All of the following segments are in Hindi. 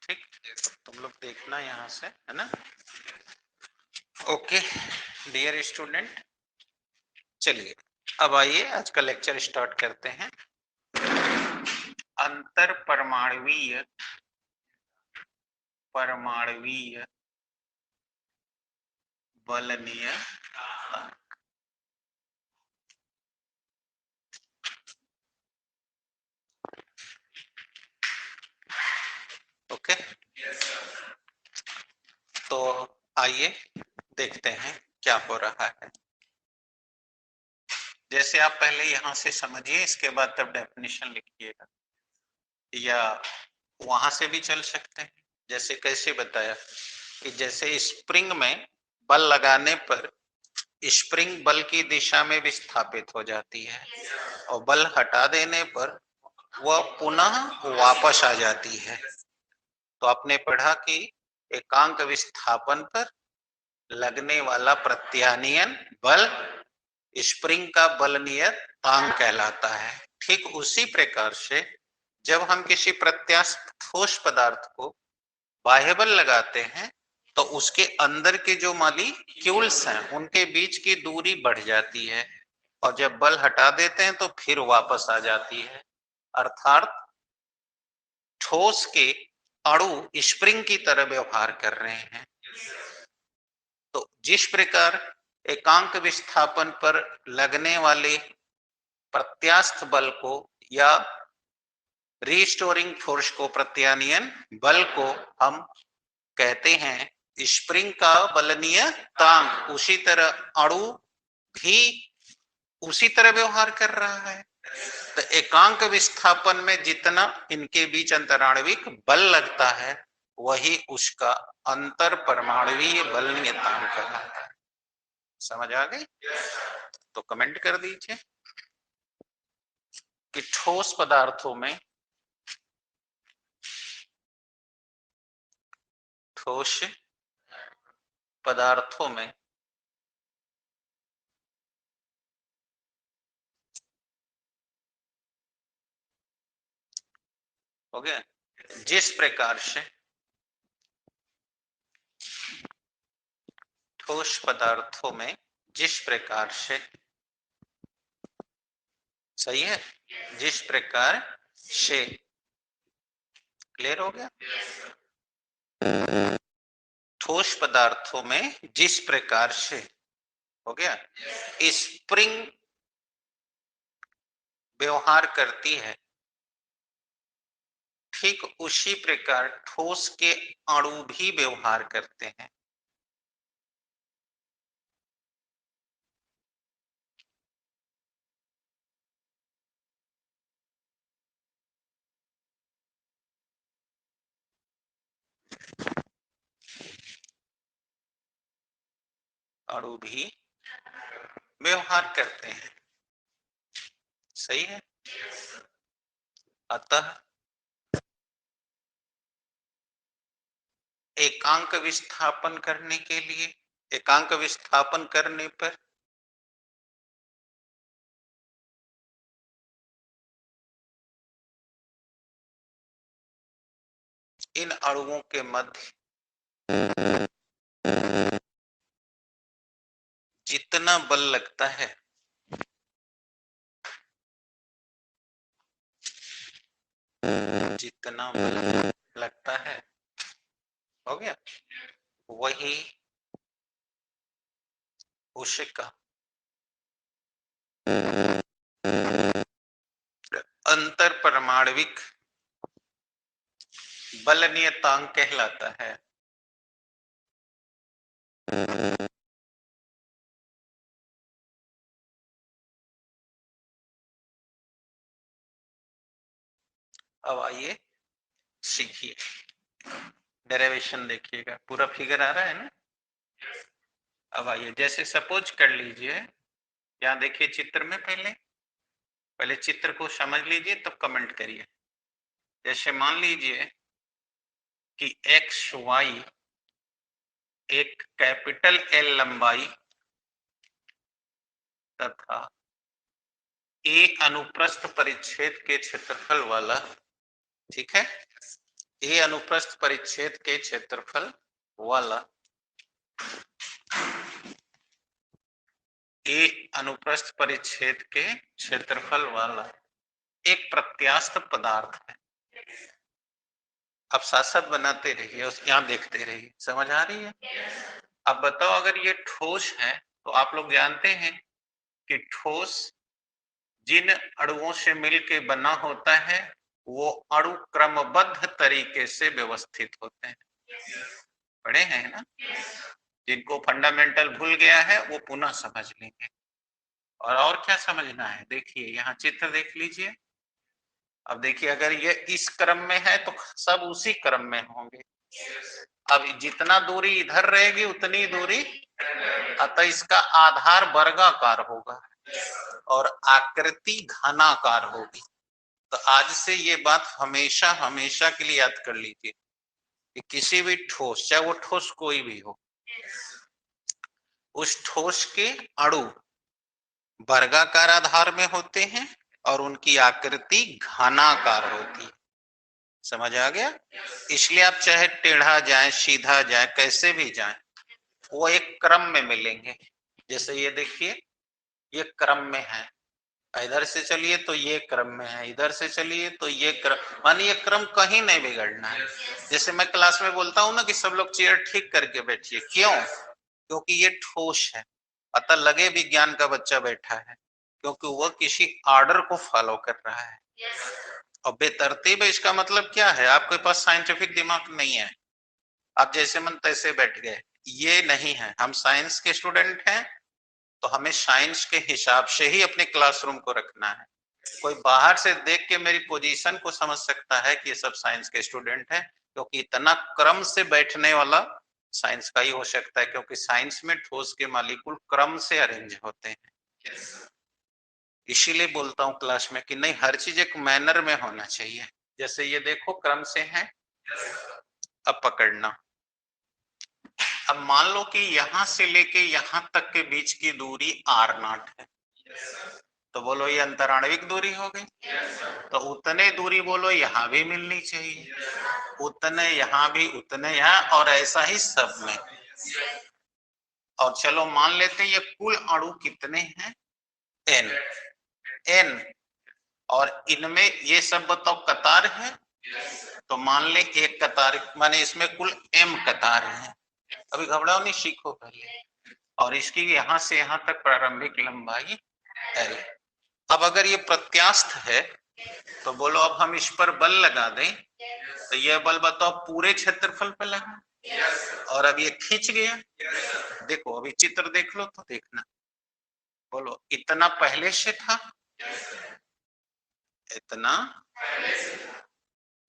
ठीक, तुम लोग देखना यहाँ से, है ना। ओके डियर स्टूडेंट, चलिए अब आइए आज का लेक्चर स्टार्ट करते हैं। अंतर परमाणुवीय बल नियतांक। ओके तो आइए देखते हैं क्या हो रहा है। जैसे आप पहले यहां से समझिए, इसके बाद तब डेफिनेशन लिखिएगा, या वहां से भी चल सकते हैं। जैसे कैसे बताया कि जैसे स्प्रिंग में बल लगाने पर स्प्रिंग बल की दिशा में विस्थापित हो जाती है और बल हटा देने पर वह पुनः वापस आ जाती है। तो आपने पढ़ा कि एकांक विस्थापन पर लगने वाला प्रत्यानयन बल स्प्रिंग का बल नियतांक कहलाता है। ठीक उसी प्रकार से जब हम किसी प्रत्यास्थ ठोस पदार्थ को बाह्य बल लगाते हैं तो उसके अंदर के जो मॉलिक्यूल्स हैं उनके बीच की दूरी बढ़ जाती है और जब बल हटा देते हैं तो फिर वापस आ जाती है। अर्थात ठोस के अणु स्प्रिंग की तरह व्यवहार कर रहे हैं। तो जिस प्रकार एकांक विस्थापन पर लगने वाले प्रत्यास्थ बल को या रिस्टोरिंग फोर्स को, प्रत्यानयन बल को हम कहते हैं स्प्रिंग का बलनीयतांक, उसी तरह अणु भी उसी तरह व्यवहार कर रहा है। तो एकांक विस्थापन में जितना इनके बीच अंतराणविक बल लगता है वही उसका अंतर परमाणुवीय बल नियतांक कहलाता है। समझ आ गई? तो कमेंट कर दीजिए कि ठोस पदार्थों में हो गया, जिस प्रकार से ठोस पदार्थों में जिस प्रकार से, सही है, जिस प्रकार से, क्लियर हो गया, ठोस पदार्थों में जिस प्रकार से, हो गया, स्प्रिंग व्यवहार करती है ठीक उसी प्रकार ठोस के अणु भी व्यवहार करते हैं। अणु भी व्यवहार करते हैं, सही है। अतः एकांक विस्थापन करने के लिए, एकांक विस्थापन करने पर इन अणुओं के मध्य जितना बल लगता है जितना बल लगता है, हो गया, वही उसका अंतर परमाणविक बल नियतांक कहलाता है। अब आइए सीखिए, डेरिवेशन देखिएगा, पूरा फिगर आ रहा है ना। अब आइए, जैसे सपोज कर लीजिए, यहाँ देखिए चित्र में, पहले चित्र को समझ लीजिए तब कमेंट करिए। जैसे मान लीजिए कि एक्स वाई एक कैपिटल एल लंबाई तथा ए अनुप्रस्थ परिच्छेद के क्षेत्रफल वाला, ठीक है, ए अनुप्रस्थ परिच्छेद के क्षेत्रफल वाला, ए अनुप्रस्थ परिच्छेद के क्षेत्रफल वाला एक प्रत्यास्थ पदार्थ है। अब साथ साथ बनाते रहिए और यहाँ देखते रहिए, समझ आ रही है? अब बताओ, अगर ये ठोस है तो आप लोग जानते हैं कि ठोस जिन अणुओं से मिलके बना होता है वो अणु क्रमबद्ध तरीके से व्यवस्थित होते हैं। पढ़े हैं ना? जिनको फंडामेंटल भूल गया है वो पुनः समझ लेंगे। और क्या समझना है, देखिए यहाँ चित्र देख लीजिए। अब देखिए, अगर ये इस क्रम में है तो सब उसी क्रम में होंगे। अब जितना दूरी इधर रहेगी उतनी दूरी, अतः इसका आधार वर्गाकार होगा और आकृति घनाकार होगी। तो आज से ये बात हमेशा हमेशा के लिए याद कर लीजिए कि किसी भी ठोस, चाहे वो ठोस कोई भी हो, उस ठोस के अणु वर्गाकार आधार में होते हैं और उनकी आकृति घनाकार होती है। समझ आ गया? इसलिए आप चाहे टेढ़ा जाए, सीधा जाए, कैसे भी जाए, वो एक क्रम में मिलेंगे। जैसे ये देखिए, ये क्रम में है, इधर से चलिए तो ये क्रम में है, इधर से चलिए तो ये क्रम, मानिए ये क्रम कहीं नहीं बिगड़ना है। जैसे मैं क्लास में बोलता हूँ ना कि सब लोग चेयर ठीक करके बैठिए, क्यों? क्योंकि ये ठोस है, अतः लगे विज्ञान का बच्चा बैठा है, क्योंकि वह किसी ऑर्डर को फॉलो कर रहा है। और बेतरतीब है, इसका मतलब क्या है? आपके पास साइंटिफिक दिमाग नहीं है, आप जैसे मन तैसे बैठ गए, ये नहीं है। हम साइंस के स्टूडेंट हैं तो हमें साइंस के हिसाब से ही अपने क्लासरूम को रखना है। कोई बाहर से देख के मेरी पोजीशन को समझ सकता है कि ये सब साइंस के स्टूडेंट हैं, क्योंकि इतना क्रम से बैठने वाला साइंस का ही हो सकता है, क्योंकि साइंस में ठोस के मॉलिक्यूल क्रम से अरेंज होते हैं। इसीलिए बोलता हूँ क्लास में कि नहीं, हर चीज एक मैनर में होना चाहिए। जैसे ये देखो क्रम से है, अब पकड़ना। अब मान लो कि यहां से लेके यहां तक के बीच की दूरी r0 है, तो बोलो ये अंतराणविक दूरी हो गई। तो उतने दूरी बोलो यहाँ भी मिलनी चाहिए, उतने यहाँ भी, उतने यहाँ, और ऐसा ही सब में। और चलो मान लेते हैं ये कुल अणु कितने हैं, n। और इनमें ये सब बताओ कतार है, तो मान ले एक कतार, माने इसमें कुल m कतार है। अभी घबराओ नहीं, सीखो पहले। और इसकी यहां से यहां तक प्रारंभिक लंबाई l। अब अगर ये प्रत्यास्थ है तो बोलो अब हम इस पर बल लगा दें, तो ये बल बताओ पूरे क्षेत्रफल पर लगा, और अब ये खींच गया। देखो अभी चित्र देख लो तो देखना, बोलो इतना पहले से था, इतना,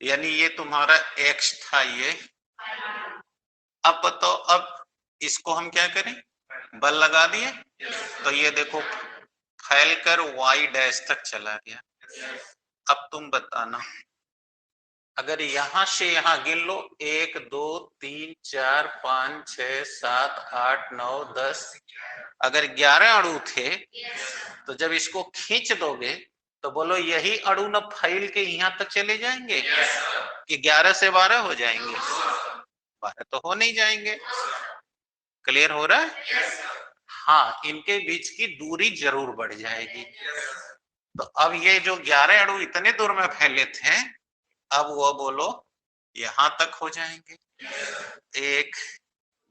यानी ये तुम्हारा x था ये। अब बताओ, अब इसको हम क्या करें, बल लगा दिए तो ये देखो फैलकर y डैश तक चला गया। अब तुम बताना, अगर यहां से यहां गिन लो, 1 2 3 4 5 6 7 8 9 10, अगर 11 अणु थे तो जब इसको खींच दोगे तो बोलो यही अणु न फैल के यहां तक चले जाएंगे कि 11 से 12 हो जाएंगे? 12 तो हो नहीं जाएंगे। क्लियर हो रहा है? हाँ, इनके बीच की दूरी जरूर बढ़ जाएगी। तो अब ये जो 11 अणु इतने दूर में फैले थे, अब वो बोलो यहां तक हो जाएंगे। 1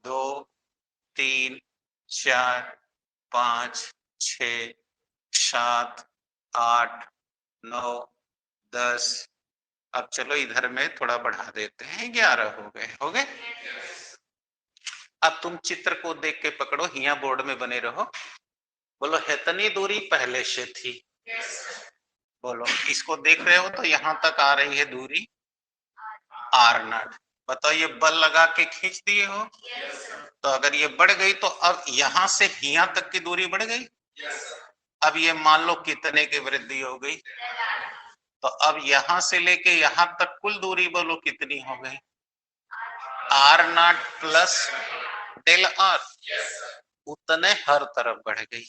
2 3 4 5 6 7 8 9 10। अब चलो इधर में थोड़ा बढ़ा देते हैं, 11 हो गए, हो गए। अब तुम चित्र को देख के पकड़ो, हिया बोर्ड में बने रहो, बोलो इतनी दूरी पहले से थी। बोलो इसको देख रहे हो तो यहां तक आ रही है दूरी r0। बताओ ये बल लगा के खींच दिए हो, तो अगर ये बढ़ गई तो अब यहां से यहां तक की दूरी बढ़ गई। अब ये मान लो कितने की वृद्धि हो गई, तो अब यहां से लेके यहां तक कुल दूरी बोलो कितनी हो गई, r0 प्लस डेल r, उतने हर तरफ बढ़ गई।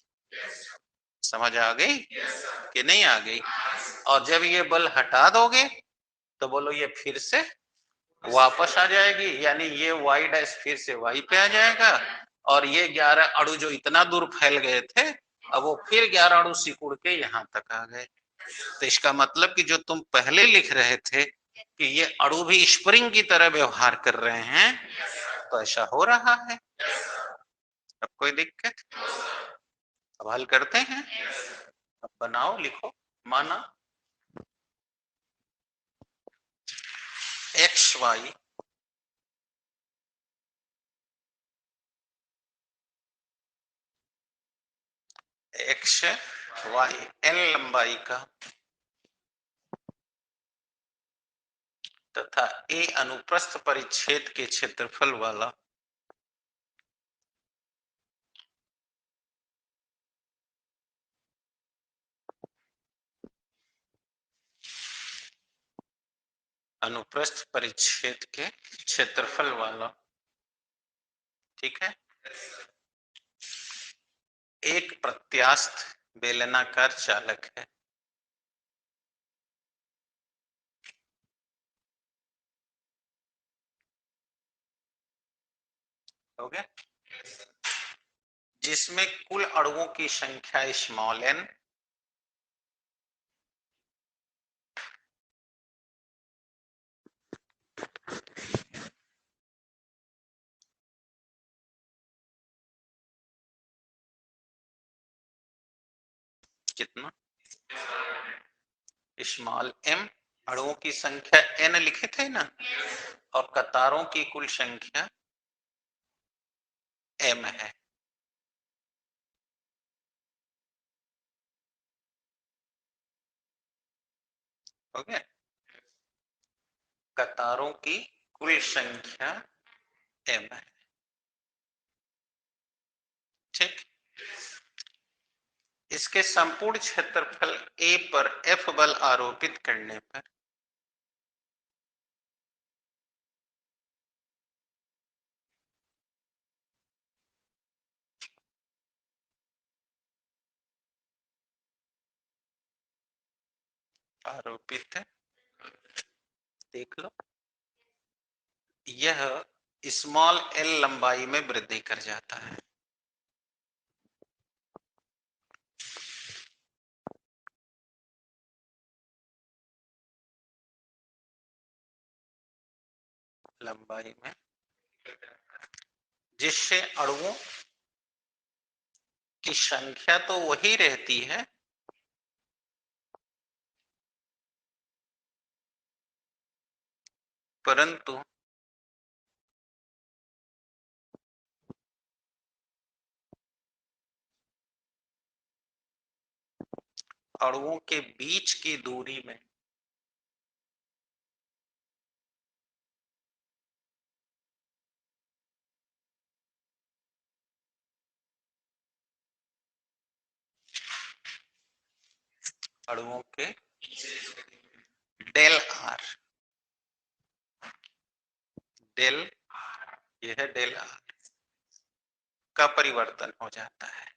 समझ आ गई कि नहीं आ गई? और जब ये बल हटा दोगे तो बोलो ये फिर से वापस आ जाएगी, यानी ये y डैश फिर से y पे आ जाएगा और ये 11 अणु जो इतना दूर फैल गए थे अब वो फिर 11 अणु सिकुड़ के यहाँ तक आ गए। तो इसका मतलब कि जो तुम पहले लिख रहे थे कि ये अणु भी स्प्रिंग की तरह व्यवहार कर रहे हैं, तो ऐसा हो रहा है। अब कोई दिक्कत? अब हल करते हैं। अब बनाओ, लिखो। माना x y x y n लंबाई का तथा ए अनुप्रस्थ परिच्छेद के क्षेत्रफल वाला अनुप्रस्थ परिच्छेद के क्षेत्रफल वाला, ठीक है, एक प्रत्यास्थ बेलनाकार चालक है। हो गया? जिसमें कुल अणुओं की संख्या स्मॉल एन कितना, स्मॉल एम, अणुओं की संख्या एन लिखे थे ना, और कतारों की कुल संख्या एम है। हो गया? कतारों की कुल संख्या एम है, ठीक। इसके संपूर्ण क्षेत्रफल ए पर एफ बल आरोपित करने पर आरोपित है, देख लो, यह स्मॉल एल लंबाई में वृद्धि कर जाता है। लंबाई में, जिससे अणुओं की संख्या तो वही रहती है, परंतु अणुओं के बीच की दूरी में अणुओं के डेल आर, डेल, यह है डेल आर का परिवर्तन हो जाता है।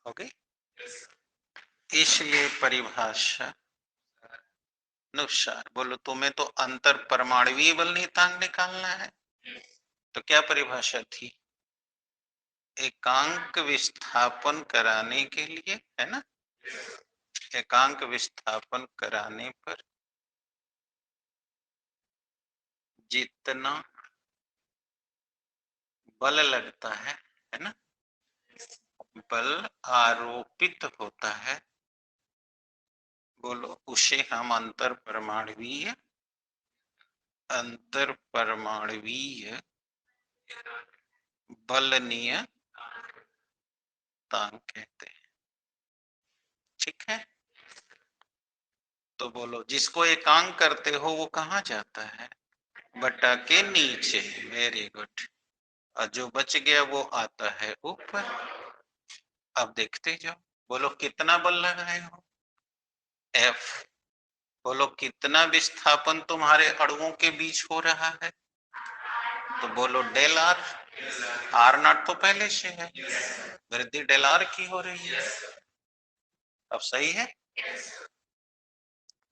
ओके, इसलिए परिभाषा अनुसार, बोलो तुम्हें तो अंतर परमाणुवीय बल नियतांक निकालना है, तो क्या परिभाषा थी? एकांक विस्थापन कराने के लिए, है ना, एकांक विस्थापन कराने पर जितना बल लगता है ना, बल आरोपित होता है, बोलो उसे हम अंतर परमाणुवीय बल नियतांक कहते हैं, ठीक है। तो बोलो जिसको एकांक करते हो वो कहाँ जाता है? बटा के नीचे, वेरी गुड, और जो बच गया वो आता है ऊपर। अब देखते जाओ, बोलो कितना बल लगाए हो? एफ, बोलो कितना विस्थापन तुम्हारे अणुओं के बीच हो रहा है? तो बोलो डेल आर। आर नॉट तो पहले से है, वृद्धि डेल आर की हो रही है। अब सही है?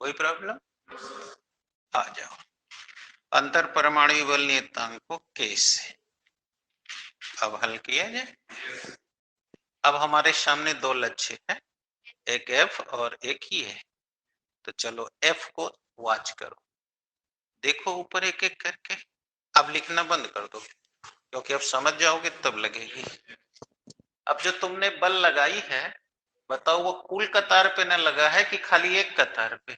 कोई प्रॉब्लम? आ जाओ। अंतर परमाणु बल नियतांक को कैसे अब हल किया जाए। अब हमारे सामने दो लक्ष्य है, एक एफ और एक ई है। तो चलो एफ को वॉच करो, देखो ऊपर एक एक करके। अब लिखना बंद कर दो, क्योंकि अब समझ जाओगे तब लगेगी। अब जो तुमने बल लगाई है, बताओ वो कुल कतार पे न लगा है कि खाली एक कतार पे?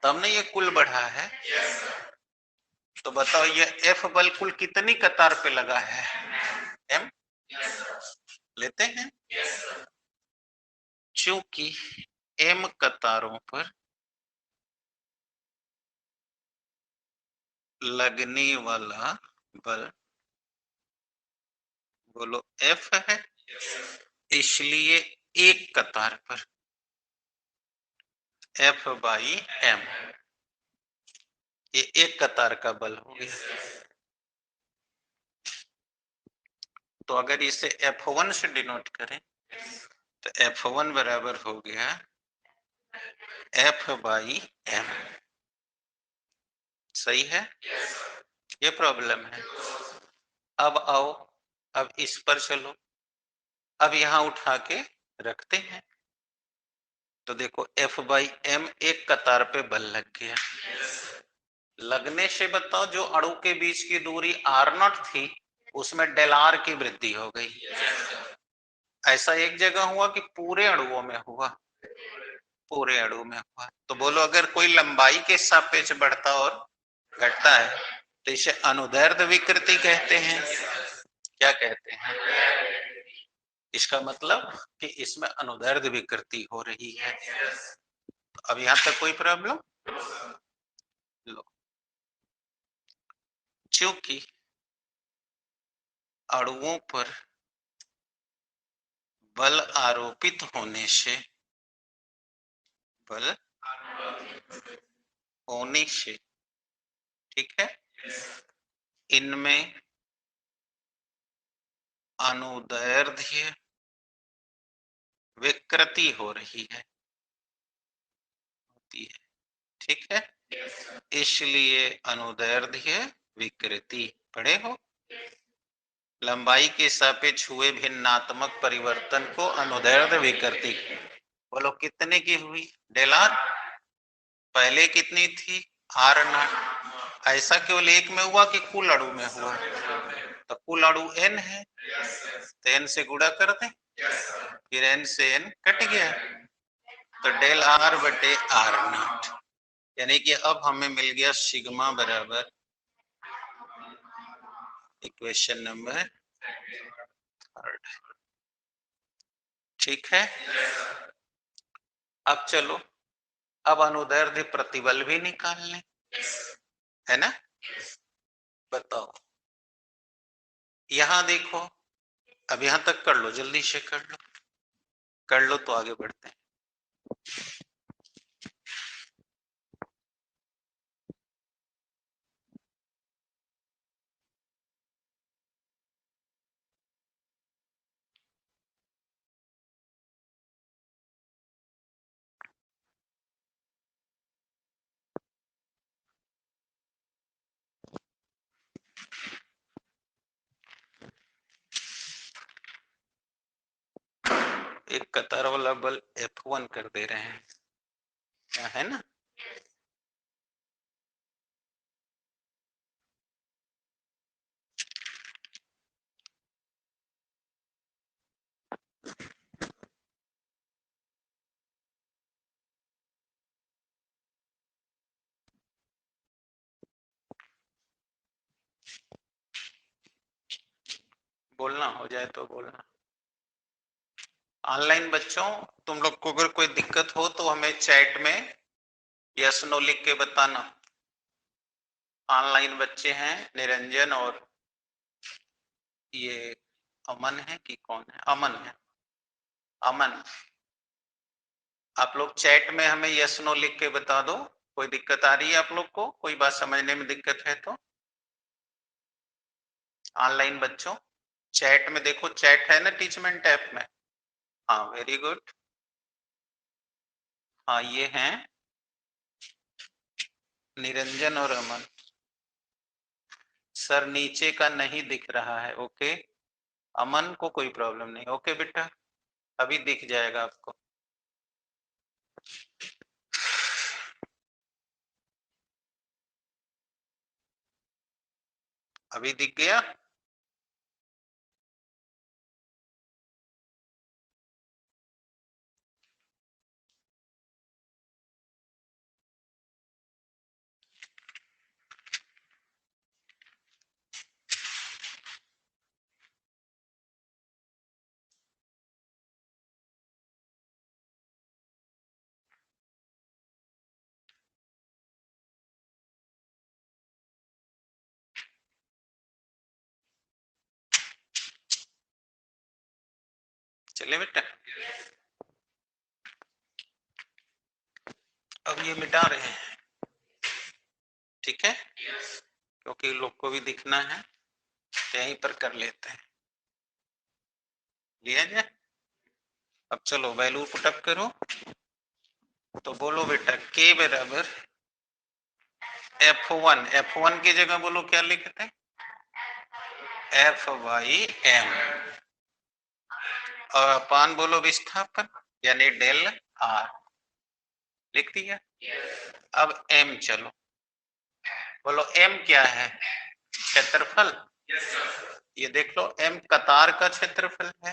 तब ने ये कुल बढ़ा है। तो बताओ ये एफ बल कुल कितनी कतार पे लगा है? एम लेते हैं। चूंकि एम कतारों पर लगने वाला बल बोलो एफ है, इसलिए एक कतार पर एफ बाई एम, ये एक कतार का बल हो गया। तो अगर इसे F1 से डिनोट करें तो F1 बराबर हो गया F बाई एम। सही है? ये प्रॉब्लम है। अब आओ, अब इस पर चलो, अब यहां उठा के रखते हैं। तो देखो F बाई एम एक कतार पे बल लग गया। लगने से बताओ जो अणु के बीच की दूरी आर नॉट थी, उसमें डेल आर की वृद्धि हो गई। ऐसा एक जगह हुआ कि पूरे अणुओं में हुआ? पूरे अणु में हुआ। तो बोलो अगर कोई लंबाई के सापेक्ष बढ़ता और घटता है तो इसे अनुदैर्ध्य विकृति कहते हैं। क्या कहते हैं? इसका मतलब कि इसमें अनुदैर्ध्य विकृति हो रही है। तो अब यहां तक कोई प्रॉब्लम? लो, क्योंकि अणुओं पर बल आरोपित होने से, बल होने से, ठीक है, इनमें अनुदैर्ध्य विकृति हो रही है, होती है। ठीक है, इसलिए अनुदैर्ध्य विकृति पढ़े हो। लंबाई के सापेक्ष हुए भिन्नात्मक परिवर्तन को अनुदैर्ध्य विकृति। बोलो कितने की हुई? Del r. पहले कितनी थी? R naught. ऐसा केवल एक में हुआ कि कुल अणु में हुआ? तो कुल अणु एन है, तो एन से गुणा कर दें, फिर एन से एन कट गया, तो डेल आर बटे आर नॉट। यानी कि अब हमें मिल गया सिग्मा बराबर इक्वेशन नंबर थर्ड। ठीक है, अब चलो अब अनुदैर्ध्य प्रतिबल भी निकाल लें, है ना? बताओ, यहां देखो, अब यहां तक कर लो, जल्दी से कर लो, कर लो तो आगे बढ़ते हैं। एक कतार वाला बल F1 कर दे रहे हैं, क्या है ना? बोलना हो जाए तो बोलना। ऑनलाइन बच्चों, तुम लोग को अगर कोई दिक्कत हो तो हमें चैट में यस नो लिख के बताना। ऑनलाइन बच्चे हैं निरंजन और ये अमन है कि कौन है? अमन है, अमन। आप लोग चैट में हमें यस नो लिख के बता दो, कोई दिक्कत आ रही है आप लोग को, कोई बात समझने में दिक्कत है तो। ऑनलाइन बच्चों चैट में देखो, चैट है ना टीचमेंट ऐप में। हाँ वेरी गुड। हाँ ये हैं निरंजन और अमन। सर नीचे का नहीं दिख रहा है, ओके। अमन को कोई प्रॉब्लम नहीं, ओके बेटा, अभी दिख जाएगा आपको। अभी दिख गया। चलिए बेटा, अब ये मिटा रहे हैं, ठीक है, क्योंकि लोग को भी दिखना है, यहीं पर कर लेते हैं। लिया जाए। अब चलो वैल्यू पुटअप करो, तो बोलो बेटा k बराबर f1 की जगह बोलो क्या लिखते हैं, f/m, और अपान बोलो विस्थापन यानी डेल r, लिख दिया। अब m चलो, बोलो m क्या है, क्षेत्रफल। ये देख लो m कतार का क्षेत्रफल है,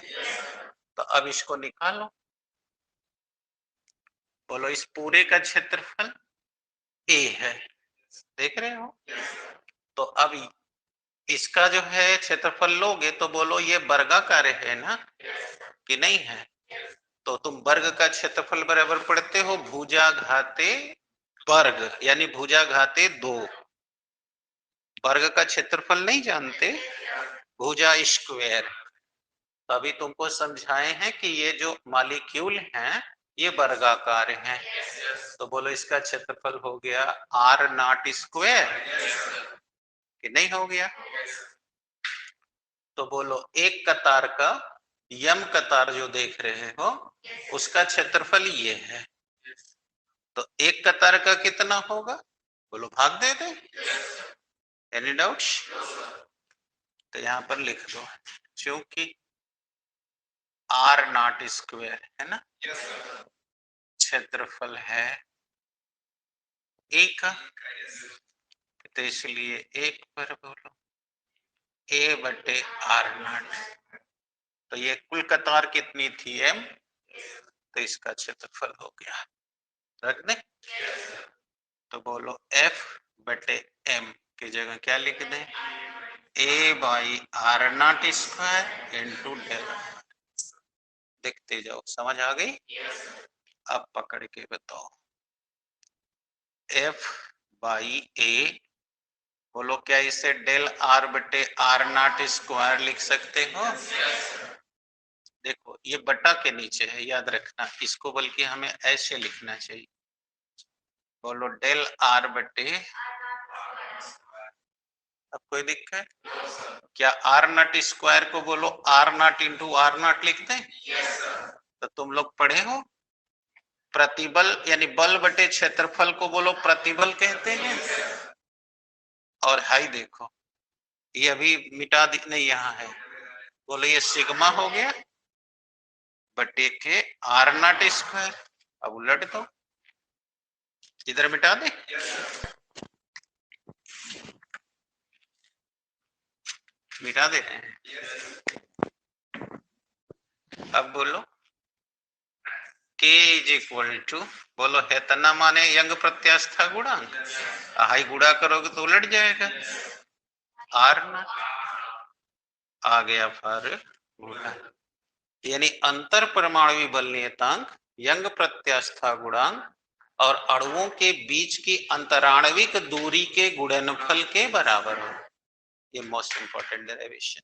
तो अब इसको निकालो, बोलो इस पूरे का क्षेत्रफल a है, देख रहे हो। तो अब इसका जो है क्षेत्रफल लोगे तो बोलो ये वर्गाकार है ना कि नहीं है, तो तुम वर्ग का क्षेत्रफल बराबर पढ़ते हो भुजा घाते वर्ग, यानी भुजा घाते 2। वर्ग का क्षेत्रफल नहीं जानते, भुजा स्क्वायर। तो अभी तुमको समझाए हैं कि ये जो मॉलिक्यूल हैं ये वर्गाकार हैं, तो बोलो इसका क्षेत्रफल हो गया r नॉट स्क्वायर, कि नहीं हो गया। तो बोलो एक कतार का यम कतार जो देख रहे हो उसका क्षेत्रफल ये है, तो एक कतार का कितना होगा, बोलो भाग दे दे। Any doubts? तो यहां पर लिख दो, क्योंकि r नॉट स्क्वायर है ना, क्षेत्रफल है a का, तो इसलिए एक पर बोलो a/r0। तो ये कुल कतार कितनी थी m, तो इसका क्षेत्रफल हो गया, रख दे। तो बोलो f/m की जगह क्या लिख दे, a/r0² इंटू डेल। देखते जाओ, समझ आ गई। अब पकड़ के बताओ, f/a, बोलो क्या इसे डेल r/r0² लिख सकते हो। देखो ये बटा के नीचे है, याद रखना, इसको बल्कि हमें ऐसे लिखना चाहिए, बोलो डेल r/, अब कोई दिक्कत, क्या r0² को बोलो r0 इंटू r0 लिखते हैं। तो तुम लोग पढ़े हो प्रतिबल यानी बल बटे क्षेत्रफल को बोलो प्रतिबल कहते हैं। और हाई देखो, ये अभी मिटा दिखने यहाँ है, बोलो ये सिग्मा हो गया बटे के r0²। अब उलट दो, इधर मिटा दे, मिटा दे रहे हैं। अब बोलो k इज इक्वल टू, बोलो है तना माने यंग प्रत्यास्था गुणांक, हाई गुणा करोगे तो उलट जाएगा, r0 आ गया फॉर्मूला, यानी अंतर परमाणु बल नियतांक यंग प्रत्यास्था गुणांक और अणुओं के बीच की अंतराणविक दूरी के गुणनफल के बराबर हो। ये मोस्ट इंपॉर्टेंट डेरिवेशन।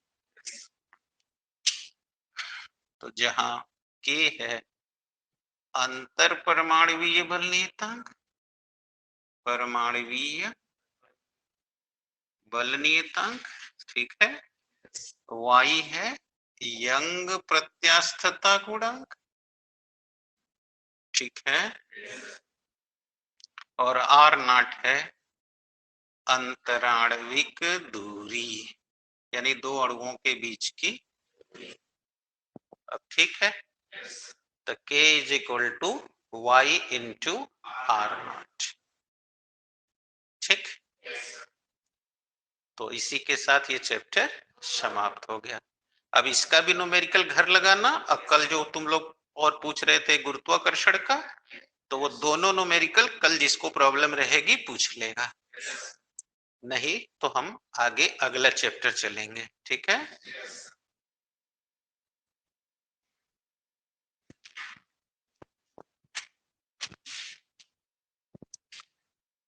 तो जहां k है अंतर परमाणुवीय बल नियतांक, परमाणुवीय बल नियतांक, ठीक है। y है यंग प्रत्यास्थता गुणांक, ठीक है। और r नॉट है अंतराणविक दूरी, यानी दो अणुओं के बीच की। अब ठीक है, तो k is equal to y into r naught, ठीक। तो इसी के साथ ये चैप्टर समाप्त हो गया। अब इसका भी न्यूमेरिकल घर लगाना। अब कल जो तुम लोग और पूछ रहे थे गुरुत्वाकर्षण का, तो वो दोनों न्यूमेरिकल कल जिसको प्रॉब्लम रहेगी पूछ लेगा, नहीं तो हम आगे अगला चैप्टर चलेंगे, ठीक है।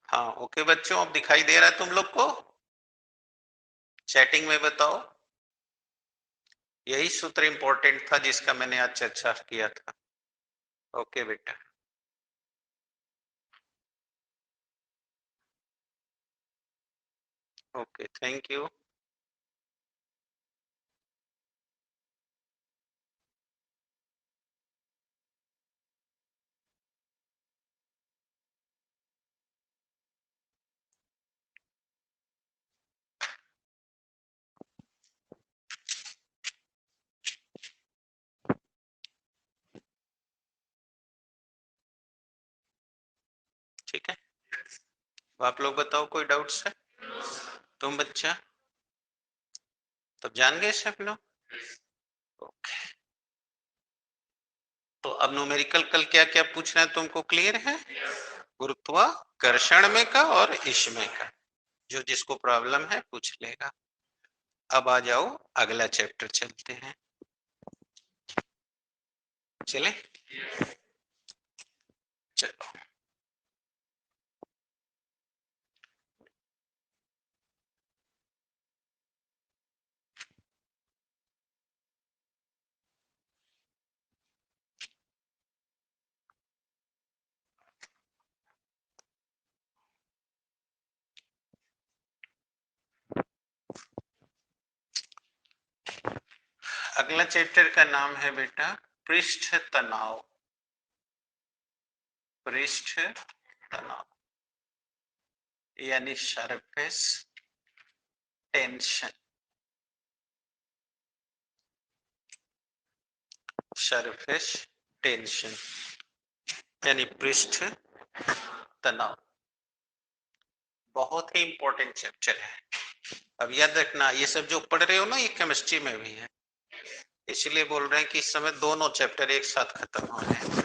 हाँ ओके बच्चों, अब दिखाई दे रहा है तुम लोग को? चैटिंग में बताओ। यही सूत्र इंपॉर्टेंट था जिसका मैंने आज चर्चा किया था। ओके बेटा, ओके थैंक यू। ठीक है, आप लोग बताओ कोई डाउट्स है? तुम बच्चा तब जान गए सब लोग? ओके, तो अब न्यूमेरिकल कल क्या क्या पूछना है तुमको क्लियर है? गुरुत्वाकर्षण में का और इसमें का, जो जिसको प्रॉब्लम है पूछ लेगा। अब आ जाओ अगला चैप्टर चलते हैं, चले चलो। अगला चैप्टर का नाम है बेटा पृष्ठ तनाव, पृष्ठ तनाव यानी सरफेस टेंशन, सरफेस टेंशन यानी पृष्ठ तनाव। बहुत ही इंपॉर्टेंट चैप्टर है। अब याद रखना, ये सब जो पढ़ रहे हो ना ये केमिस्ट्री में भी है, इसलिए बोल रहे हैं कि इस समय दोनों चैप्टर एक साथ खत्म हो रहे हैं।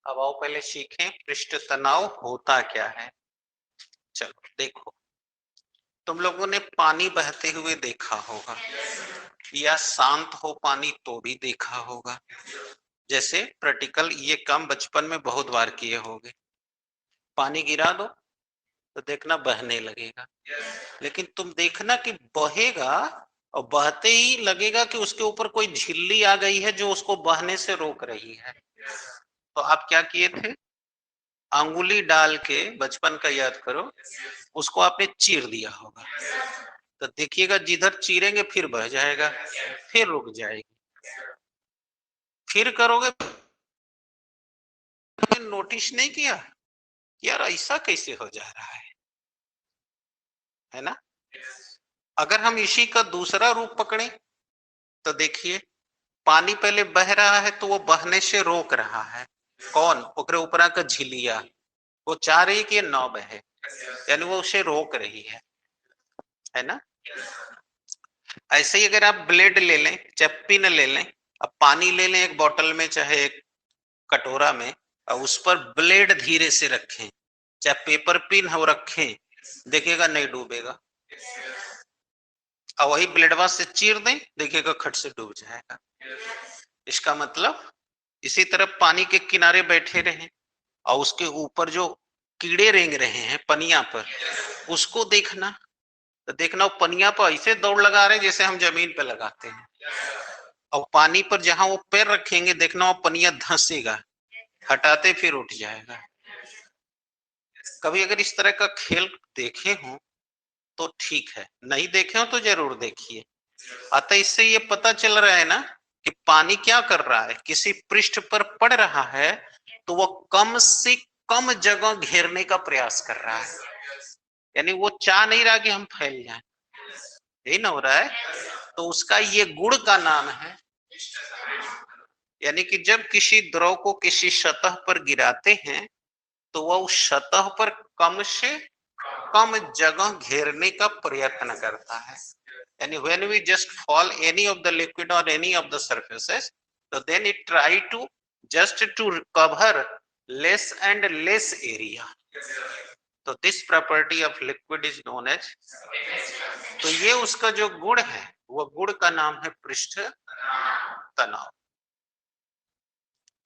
अब आओ पहले सीखें पृष्ठ तनाव होता क्या है। चलो देखो, तुम लोगों ने पानी बहते हुए देखा होगा, या शांत हो पानी तो भी देखा होगा। जैसे प्रैक्टिकल ये काम बचपन में बहुत बार किए होंगे। पानी गिरा दो तो देखना बहने लगेगा, लेकिन तुम देखना कि बहेगा और बहते ही लगेगा कि उसके ऊपर कोई झिल्ली आ गई है जो उसको बहने से रोक रही है। तो आप क्या किए थे? अंगुली डाल के, बचपन का याद करो, उसको आपने चीर दिया होगा, तो देखिएगा जिधर चीरेंगे फिर बह जाएगा, फिर रुक जाएगी, फिर करोगे। नोटिस नहीं किया यार ऐसा कैसे हो जा रहा है ना? अगर हम इसी का दूसरा रूप पकड़े तो देखिए, पानी पहले बह रहा है तो वो बहने से रोक रहा है। कौन? ओकरे ऊपरा का झिलिया, वो चाह रही कि न बहे, यानी वो उसे रोक रही है ना? ऐसे ही अगर आप ब्लेड ले लें, चाहे पिन ले लें, अब पानी ले लें एक बोतल में चाहे एक कटोरा में, और उस पर ब्लेड धीरे से रखें, चाहे पेपर पिन हो रखें, देखिएगा नहीं डूबेगा। और वही ब्लेडवा से चीर दें, देखिएगा खट से डूब जाएगा। इसका मतलब इसी तरह पानी के किनारे बैठे रहें और उसके ऊपर जो कीड़े रेंग रहे हैं पनिया पर, उसको देखना, तो देखना वो पनिया पर ऐसे दौड़ लगा रहे हैं जैसे हम जमीन पर लगाते हैं, और पानी पर जहां वो पैर रखेंगे देखना वो पनिया धंसेगा, हटाते फिर उठ जाएगा। कभी अगर इस तरह का खेल देखे हो तो ठीक है, नहीं देखे हो तो जरूर देखिए। अतः इससे ये पता चल रहा है ना कि पानी क्या कर रहा है, किसी पृष्ठ पर पड़ रहा है तो वो कम से कम जगह घेरने का प्रयास कर रहा है, यानी वो चाह नहीं रहा कि हम फैल जाएं, यही ना हो रहा है। तो उसका ये गुण का नाम है, यानी कि जब किसी द्रव को किसी सतह पर गिराते हैं तो वह उस सतह पर कम से कम जगह घेरने का प्रयत्न करता है। यानी when we just fall any of the liquid or any of the surfaces, so then it try to just to cover less and less area. तो this property of liquid is known as, तो ये उसका जो गुण है वो गुण का नाम है पृष्ठ तनाव।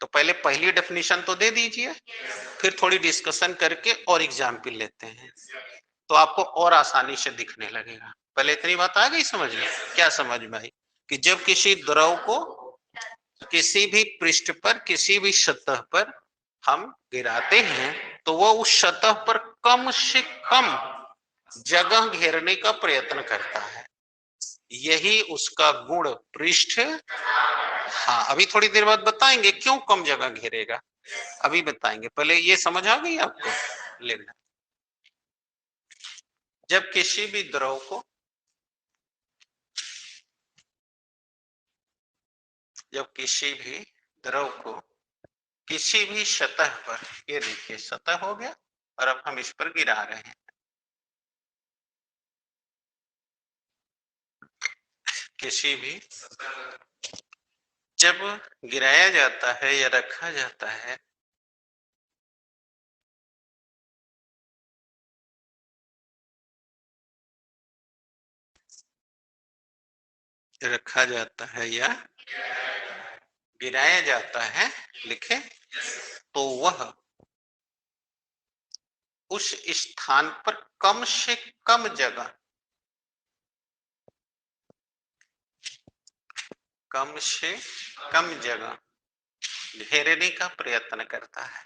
तो पहले पहली डेफिनेशन तो दे दीजिए, फिर थोड़ी डिस्कशन करके और एग्जाम्पल लेते हैं तो आपको और आसानी से दिखने लगेगा। पहले इतनी बात आ गई समझ में? क्या समझ में आई कि जब किसी द्रव को किसी भी पृष्ठ पर किसी भी सतह पर हम गिराते हैं तो वह उस सतह पर कम से कम जगह घेरने का प्रयत्न करता है, यही उसका गुण पृष्ठ। हाँ, अभी थोड़ी देर बाद बताएंगे क्यों कम जगह घेरेगा, अभी बताएंगे, पहले ये समझ आ गई आपको लेना। जब किसी भी द्रव को, जब किसी भी द्रव को किसी भी सतह पर, ये देखिए सतह हो गया और अब हम इस पर गिरा रहे हैं, किसी भी जब गिराया जाता है या रखा जाता है रखा जाता है या गिराया जाता है, लिखे, तो वह उस स्थान पर कम से कम जगह, कम से कम जगह घेरने का प्रयत्न करता है।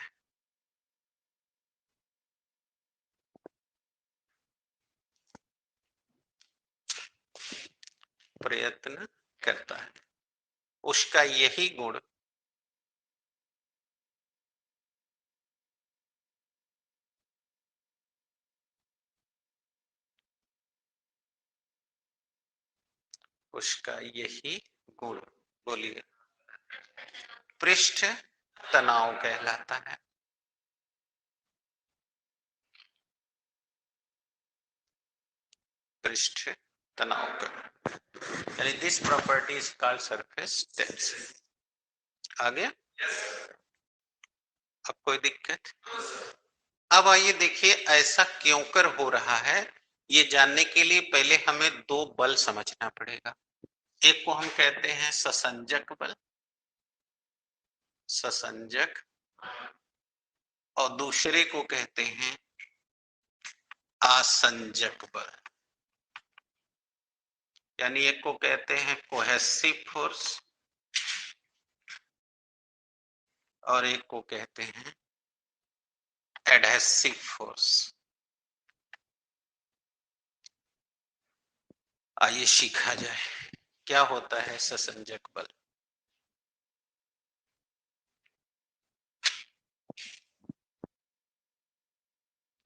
प्रयत्न करता है, उसका यही गुण उसका यही गुण, बोलिए, पृष्ठ तनाव कहलाता है। पृष्ठ तनाव का, यानी this property is called surface tension. आ गया? अब कोई दिक्कत? अब आइए देखिए ऐसा क्यों कर हो रहा है, ये जानने के लिए पहले हमें दो बल समझना पड़ेगा। एक को हम कहते हैं ससंजक बल, ससंजक, और दूसरे को कहते हैं आसंजक बल। यानी एक को कहते हैं कोहेसिव फोर्स और एक को कहते हैं एडहेसिव फोर्स। आइए सीखा जाए क्या होता है ससंजक बल।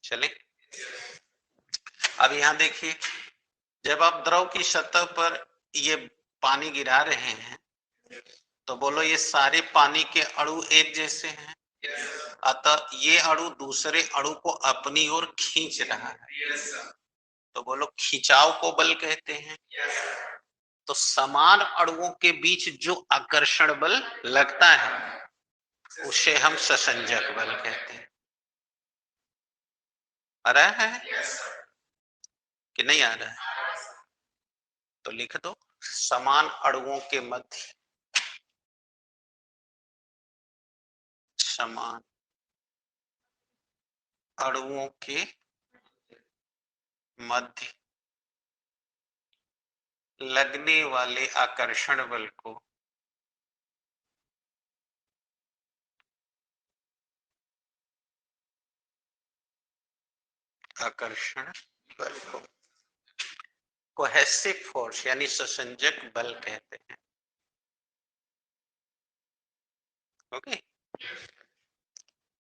चले, अब यहां देखिए, जब आप द्रव की सतह पर ये पानी गिरा रहे हैं तो बोलो ये सारे पानी के अणु एक जैसे हैं, अतः ये अणु दूसरे अणु को अपनी ओर खींच रहा है, तो बोलो खिंचाव को बल कहते हैं। तो समान अणुओं के बीच जो आकर्षण बल लगता है उसे हम ससंजक बल कहते हैं। आ रहा है कि नहीं आ रहा है? तो लिख दो, समान अणुओं के मध्य, समान अणुओं के मध्य लगने वाले आकर्षण बल को आकर्षण बल को कोहेसिव फोर्स यानी ससंजक बल कहते हैं। ओके,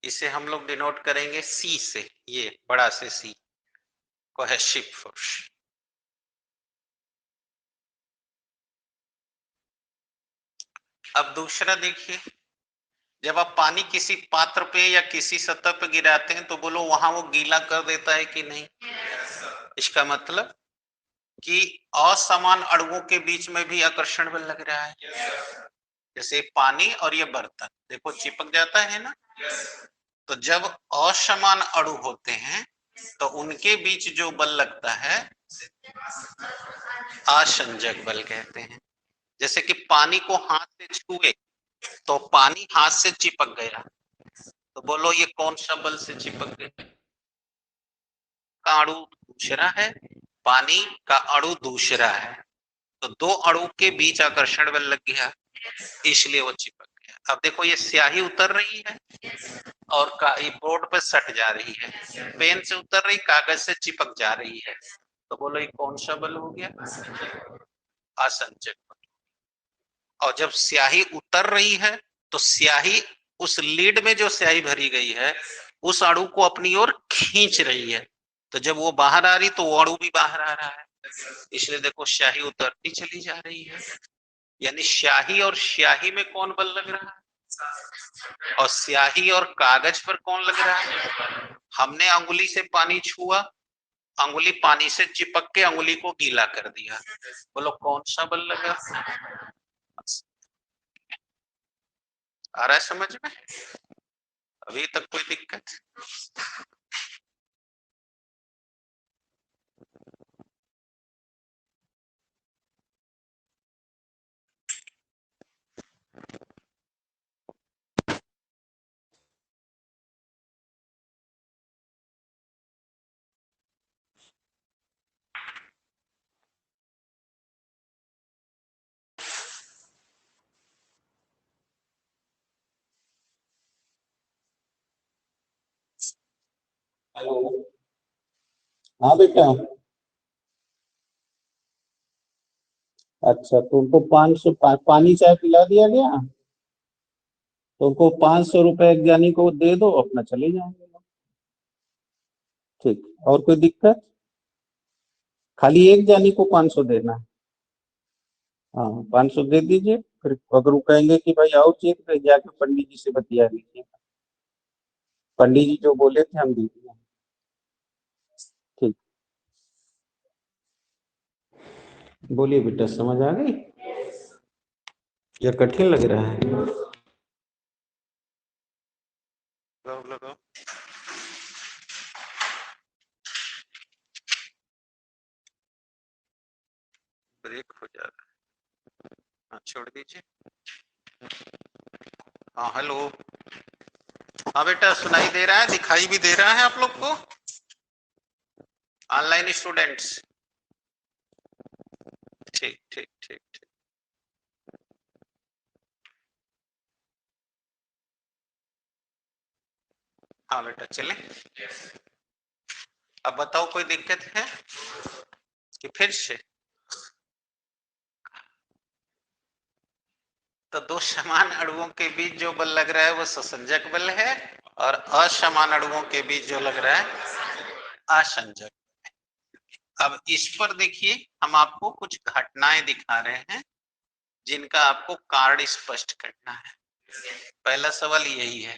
इसे हम लोग डिनोट करेंगे सी से, ये बड़ा से सी, कोहेसिव फोर्स। अब दूसरा देखिए, जब आप पानी किसी पात्र पे या किसी सतह पे गिराते हैं तो बोलो वहां वो गीला कर देता है कि नहीं? इसका मतलब कि असमान अणुओं के बीच में भी आकर्षण बल लग रहा है। जैसे पानी और ये बर्तन देखो चिपक जाता है ना। तो जब असमान अणु होते हैं तो उनके बीच जो बल लगता है असंजक बल कहते हैं। जैसे कि पानी को हाथ से छुए तो पानी हाथ से चिपक गया, तो बोलो ये कौन सा बल से चिपक गया? का अणु दूसरा है, पानी का अणु दूसरा है, तो दो अणु के बीच आकर्षण बल लग गया, इसलिए वो चिपक गया। अब देखो ये स्याही उतर रही है और बोर्ड पे सट जा रही है, पेन से उतर रही, कागज से चिपक जा रही है, तो बोलो ये कौन सा बल हो गया? असंजक बल। और जब स्याही उतर रही है तो स्याही उस लीड में जो स्याही भरी गई है उस अणु को अपनी ओर खींच रही है, तो जब वो बाहर आ रही तो वो अणु भी बाहर आ रहा है, इसलिए देखो स्याही उतरती चली जा रही है। यानी स्याही और स्याही में कौन बल लग रहा है और स्याही और कागज पर कौन लग रहा है? हमने अंगुली से पानी छुआ, अंगुली पानी से चिपक के अंगुली को गीला कर दिया, बोलो कौन सा बल लगा? आ रहा है समझ में? अभी तक कोई दिक्कत? हेलो। हाँ बेटा। अच्छा, तुमको 500 पानी चाय पिला दिया गया? तुमको 500 रुपए एक जानी को दे दो, अपना चले जाएंगे लोग। ठीक, और कोई दिक्कत? खाली एक जानी को 500 देना है। हाँ, 500 दे दीजिए। फिर अगर वो कहेंगे कि भाई आओ चेक, तो जाके पंडित जी से बतिया लीजिए। पंडित जी जो बोले थे हम दे दिए। ठीक, बोलिए बेटा, समझ आ गई या कठिन लग रहा है? लगाओ। ब्रेक हो जा रहा है, हाँ छोड़ दीजिए। हाँ हेलो। हाँ बेटा, सुनाई दे रहा है, दिखाई भी दे रहा है आप लोग को? ऑनलाइन स्टूडेंट्स, ठीक ठीक ठीक ठीक। हाँ बेटा चले। अब बताओ कोई दिक्कत है कि फिर से? तो दो समान अणुओं के बीच जो बल लग रहा है वो ससंजक बल है, और असमान अणुओं के बीच जो लग रहा है असंजक। अब इस पर देखिए, हम आपको कुछ घटनाएं दिखा रहे हैं जिनका आपको कारण स्पष्ट करना है। पहला सवाल यही है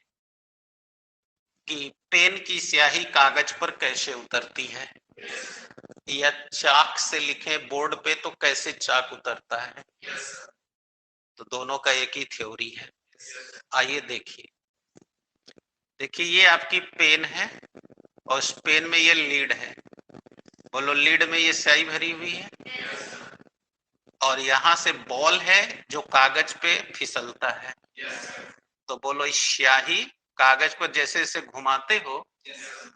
कि पेन की स्याही कागज पर कैसे उतरती है, या चाक से लिखे बोर्ड पे तो कैसे चाक उतरता है। तो दोनों का एक ही थ्योरी है। आइए देखिए, देखिए ये आपकी पेन है और उस पेन में ये लीड है, बोलो लीड में ये स्याही भरी हुई है, और यहां से बॉल है जो कागज पे फिसलता है। तो बोलो इस स्याही कागज पर जैसे जैसे घुमाते हो,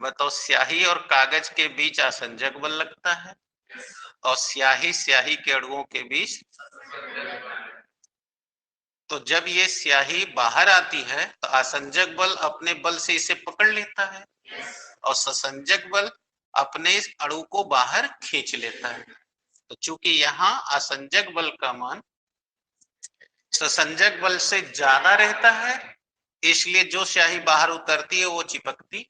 बताओ स्याही और कागज के बीच असंजक बल लगता है और स्याही स्याही के अणुओं के बीच। तो जब ये स्याही बाहर आती है तो असंजक बल अपने बल से इसे पकड़ लेता है, और ससंजक बल अपने इस अणु को बाहर खींच लेता है। तो चूंकि यहाँ असंजक बल का मान ससंजक बल से ज्यादा रहता है, इसलिए जो स्याही बाहर उतरती है वो चिपकती,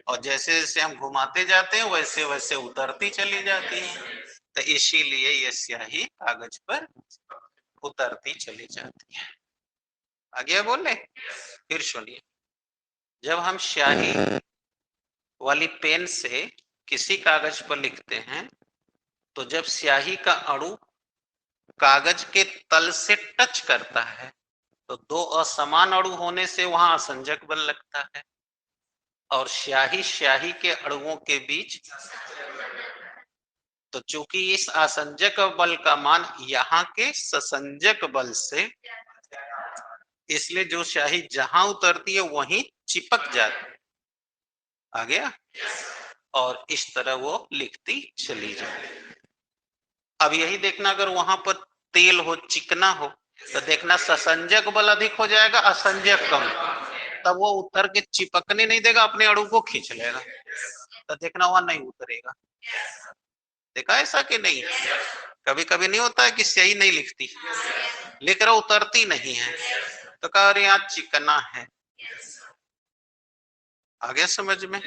और जैसे जैसे हम घुमाते जाते हैं वैसे वैसे उतरती चली जाती है। तो इसीलिए ये स्याही कागज पर उतरती चली जाती है। आगे बोले, फिर सुनिए। जब हम स्याही वाली पेन से किसी कागज पर लिखते हैं, तो जब स्याही का अणु कागज के तल से टच करता है, तो दो असमान अणु होने से वहां असंजक बल लगता है, और स्याही के अणुओं के बीच, तो चूंकि इस असंजक बल का मान यहाँ के ससंजक बल से, इसलिए जो स्याही जहां उतरती है वहीं चिपक जाती है। आ गया? और इस तरह वो लिखती चली जाए। अब यही देखना, अगर वहां पर तेल हो, चिकना हो, तो देखना ससंजक बल अधिक हो जाएगा, असंजक कम, तब वो उतर के चिपकने नहीं देगा, अपने अणु को खींच लेगा, तो देखना वहां नहीं उतरेगा। देखा ऐसा कि नहीं? कभी कभी नहीं होता है कि स्याही नहीं लिखती, लिख रहा उतरती नहीं है, तो कह रहे यहाँ चिकना है। आ गया समझ में?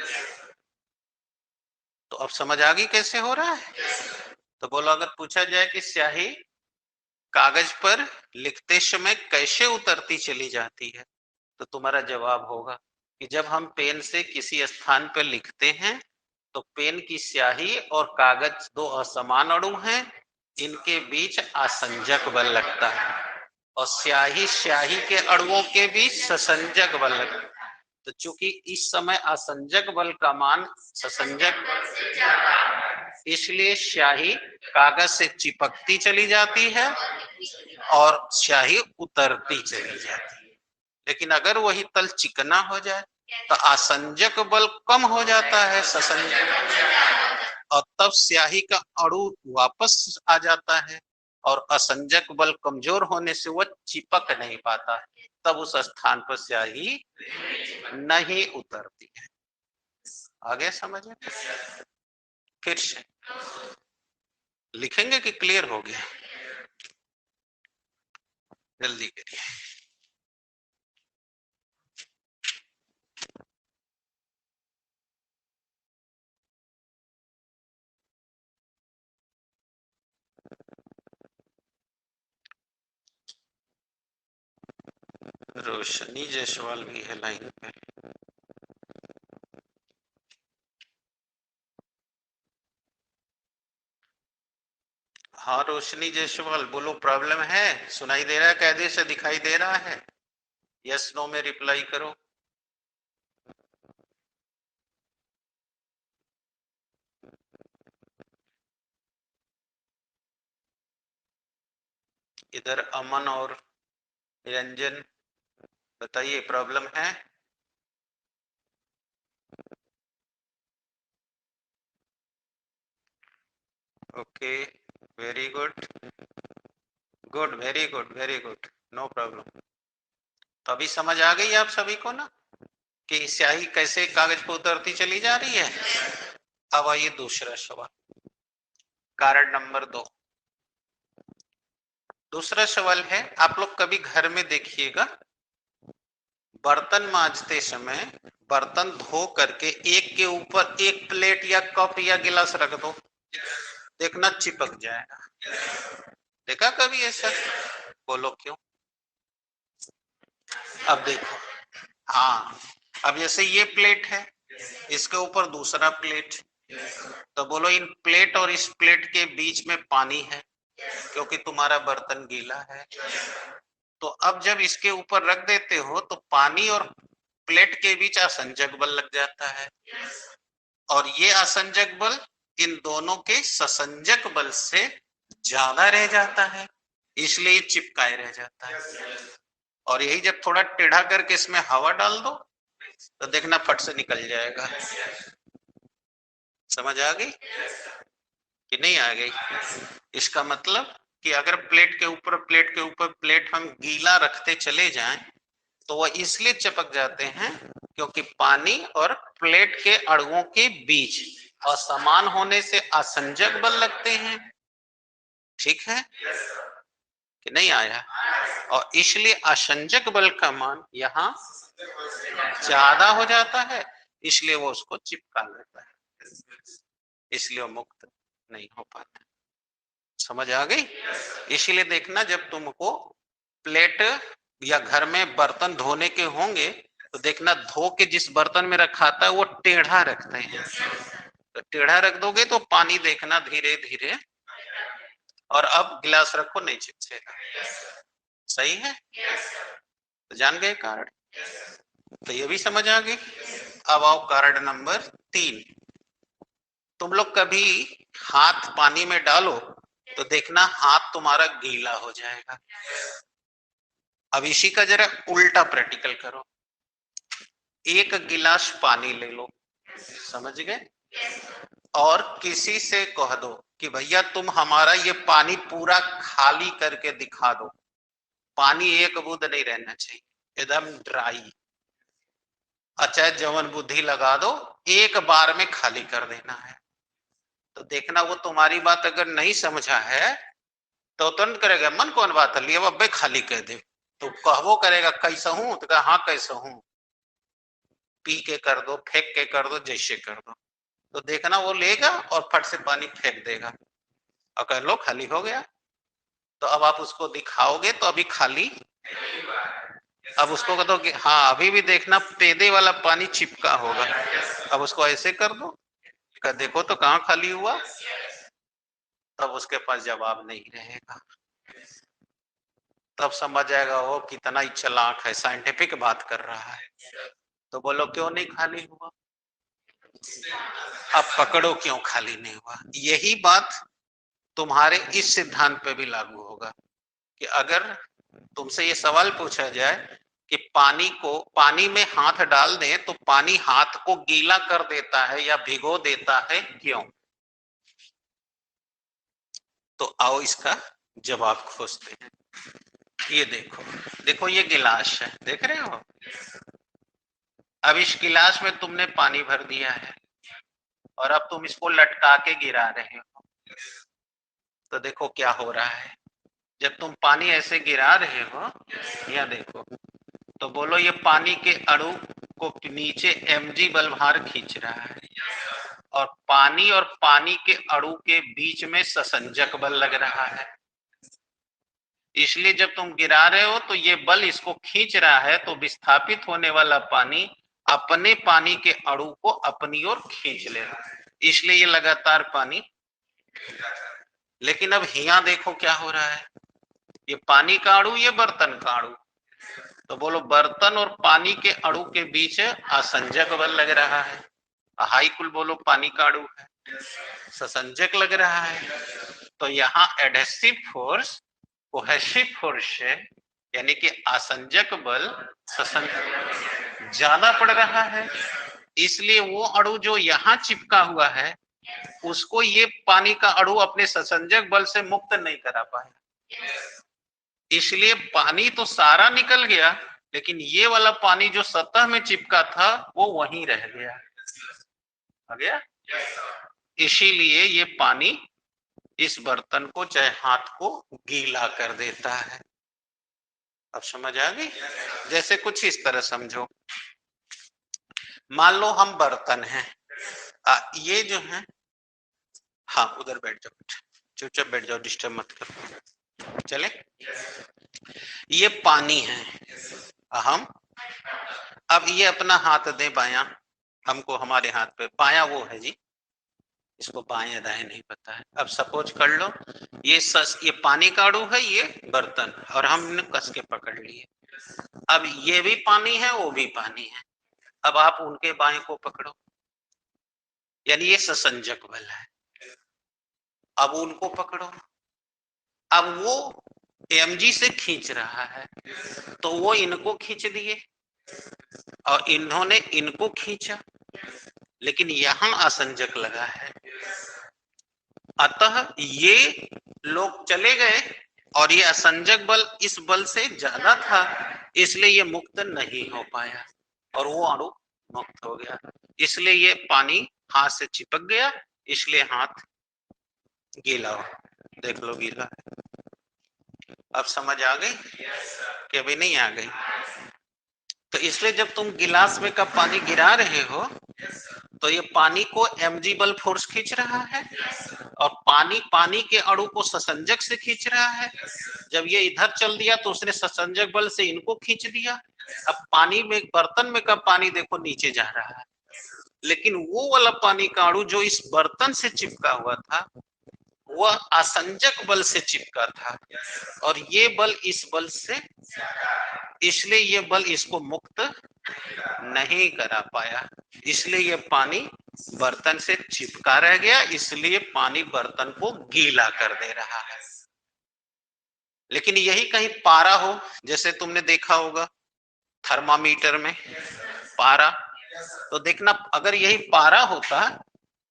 तो अब समझ आ गई कैसे हो रहा है? तो बोलो, अगर पूछा जाए कि स्याही कागज पर लिखते समय कैसे उतरती चली जाती है, तो तुम्हारा जवाब होगा कि जब हम पेन से किसी स्थान पर लिखते हैं, तो पेन की स्याही और कागज दो असमान अणु हैं, इनके बीच असंजक बल लगता है, और स्याही के अणुओं के बीच ससंजक बल लगता है। तो चूंकि इस समय असंजक बल का मान ससंजक, इसलिए स्याही कागज से चिपकती चली जाती है और स्याही उतरती चली जाती है। लेकिन अगर वही तल चिकना हो जाए तो असंजक बल कम हो जाता है ससंजक, और तब स्याही का अणु वापस आ जाता है, और असंजक बल कमजोर होने से वह चिपक नहीं पाता है, तब उस स्थान पर स्याही नहीं उतरती है। आगे समझ में? फिर से लिखेंगे कि क्लियर हो गया? जल्दी करिए। रोशनी जायसवाल भी है लाइन पे। हाँ रोशनी जायसवाल, बोलो प्रॉब्लम है? सुनाई दे रहा है? कैदे से दिखाई दे रहा है? यस नो में रिप्लाई करो। इधर अमन और निरंजन, बताइए प्रॉब्लम है? Okay, very good, good, very good, very good, no problem. तो अभी समझ आ गई आप सभी को ना कि स्याही कैसे कागज पर उतरती चली जा रही है? अब आइए दूसरा सवाल, कारण नंबर 2। दूसरा सवाल है, आप लोग कभी घर में देखिएगा, बर्तन मांजते समय बर्तन धो करके एक के ऊपर एक प्लेट या कप या गिलास रख दो, देखना चिपक जाएगा। देखा कभी ऐसा? बोलो क्यों? अब देखो, हाँ, अब जैसे ये प्लेट है, इसके ऊपर दूसरा प्लेट, तो बोलो इन प्लेट और इस प्लेट के बीच में पानी है, क्योंकि तुम्हारा बर्तन गीला है। तो अब जब इसके ऊपर रख देते हो तो पानी और प्लेट के बीच असंजक बल लग जाता है, और ये असंजक बल इन दोनों के ससंजक बल से ज्यादा रह जाता है, इसलिए चिपकाए रह जाता है। और यही जब थोड़ा टेढ़ा करके इसमें हवा डाल दो तो देखना फट से निकल जाएगा। समझ आ गई कि नहीं आ गई? इसका मतलब कि अगर प्लेट के ऊपर प्लेट हम गीला रखते चले जाएं तो वह इसलिए चिपक जाते हैं क्योंकि पानी और प्लेट के अणुओं के बीच असमान होने से असंजक बल लगते हैं, ठीक है कि नहीं आया, और इसलिए असंजक बल का मान यहाँ ज्यादा हो जाता है, इसलिए वो उसको चिपका लेता है, इसलिए वो मुक्त नहीं हो पाता। समझ आ गई? इसलिए देखना जब तुमको प्लेट या घर में बर्तन धोने के होंगे तो देखना धो के जिस बर्तन में रखाता है वो टेढ़ा रखते हैं, तो टेढ़ा रख दोगे तो पानी देखना धीरे धीरे, और अब गिलास रखो नहीं चिपकेगा, सही है? तो जान गए कारण, तो ये भी समझ आ गई। अब आओ कारण नंबर 3। तुम लोग कभी हाथ पानी में डालो तो देखना हाथ तुम्हारा गीला हो जाएगा। अब इसी का जरा उल्टा प्रैक्टिकल करो, एक गिलास पानी ले लो, समझ गए, और किसी से कह दो कि भैया तुम हमारा ये पानी पूरा खाली करके दिखा दो, पानी एक बूंद नहीं रहना चाहिए, एकदम ड्राई, अच्छा जवन बुद्धि लगा दो, एक बार में खाली कर देना है। तो देखना वो तुम्हारी बात अगर नहीं समझा है तो तुरंत करेगा मन कौन बात है लिए अब्बे खाली कह दे, तो कहवो करेगा कैसा हूं, तो कहा हाँ कैसा हूं, पी के कर दो, फेंक के कर दो, जैसे कर दो, तो देखना वो लेगा और फट से पानी फेंक देगा और कह लो खाली हो गया। तो अब आप उसको दिखाओगे तो अभी खाली, अब उसको कह दो कि हाँ अभी भी देखना पेदे वाला पानी चिपका होगा, अब उसको ऐसे कर दो, कर देखो तो कहाँ खाली हुआ, तब उसके पास जवाब नहीं रहेगा, तब समझ जाएगा वो कितना ही चालाक है, साइंटिफिक बात कर रहा है। तो बोलो क्यों नहीं खाली हुआ, अब पकड़ो क्यों खाली नहीं हुआ। यही बात तुम्हारे इस सिद्धांत पे भी लागू होगा कि अगर तुमसे ये सवाल पूछा जाए कि पानी में हाथ डाल दें तो पानी हाथ को गीला कर देता है या भिगो देता है, क्यों? तो आओ इसका जवाब खोजते हैं। ये देखो, देखो ये गिलास है, देख रहे हो, अब इस गिलास में तुमने पानी भर दिया है और अब तुम इसको लटका के गिरा रहे हो, तो देखो क्या हो रहा है, जब तुम पानी ऐसे गिरा रहे हो, या देखो, तो बोलो ये पानी के अणु को नीचे mg बल भार खींच रहा है, और पानी के अणु के बीच में ससंजक बल लग रहा है, इसलिए जब तुम गिरा रहे हो तो ये बल इसको खींच रहा है, तो विस्थापित होने वाला पानी अपने पानी के अणु को अपनी ओर खींच ले रहा है, इसलिए ये लगातार पानी। लेकिन अब यहाँ देखो क्या हो रहा है, ये पानी का अणु, ये बर्तन का अणु, तो बोलो बर्तन और पानी के अणु के बीच असंजक बल लग रहा है, हाई कुल बोलो पानी का अणु है, ससंजक लग रहा है, तो यहाँ एडहेसिव फोर्स कोहेसिव फोर्स है, यानी कि असंजक बल ज्यादा पड़ रहा है, इसलिए वो अणु जो यहाँ चिपका हुआ है उसको ये पानी का अणु अपने ससंजक बल से मुक्त नहीं करा पाया, इसलिए पानी तो सारा निकल गया, लेकिन ये वाला पानी जो सतह में चिपका था वो वहीं रह गया, आ गया। इसीलिए ये पानी इस बर्तन को चाहे हाथ को गीला कर देता है। अब समझ आ गई? जैसे कुछ इस तरह समझो, मान लो हम बर्तन हैं, ये जो है, हाँ उधर बैठ जाओ, चुपचाप बैठ जाओ, डिस्टर्ब मत करो, चले। ये पानी है, हम अब ये अपना हाथ दे बायां, हमको हमारे हाथ पे बायां वो है जी, इसको बाएं दाएं नहीं पता है। अब सपोज कर लो ये पानी का अणु है, ये बर्तन, और हमने कस के पकड़ लिए, अब ये भी पानी है वो भी पानी है, अब आप उनके बाएं को पकड़ो, यानी ये ससंजक बल है, अब उनको पकड़ो, अब वो mg से खींच रहा है, तो वो इनको खींच दिए और इन्होंने इनको खींचा, लेकिन यहां असंजक लगा है, अतः ये लोग चले गए और ये असंजक बल इस बल से ज्यादा था, इसलिए ये मुक्त नहीं हो पाया और वो अणु मुक्त हो गया, इसलिए ये पानी हाथ से चिपक गया, इसलिए हाथ गीला हो। देख लो गीला है। अब समझ आ गई कि अभी नहीं आ गई? तो इसलिए जब तुम गिलास में कब पानी गिरा रहे हो तो ये पानी को mg बल फोर्स खींच रहा है और पानी पानी के अणु को ससंजक से खींच रहा है। जब ये इधर चल दिया तो उसने ससंजक बल से इनको खींच दिया। अब पानी में बर्तन में कब पानी देखो नीचे जा रहा है, लेकिन वो वाला पानी का अणु जो इस बर्तन से चिपका हुआ था वह असंजक बल से चिपका था और ये बल इस बल से, इसलिए ये बल इसको मुक्त नहीं करा पाया, इसलिए ये पानी बर्तन से चिपका रह गया, इसलिए पानी बर्तन को गीला कर दे रहा है। लेकिन यही कहीं पारा हो, जैसे तुमने देखा होगा थर्मामीटर में पारा, तो देखना अगर यही पारा होता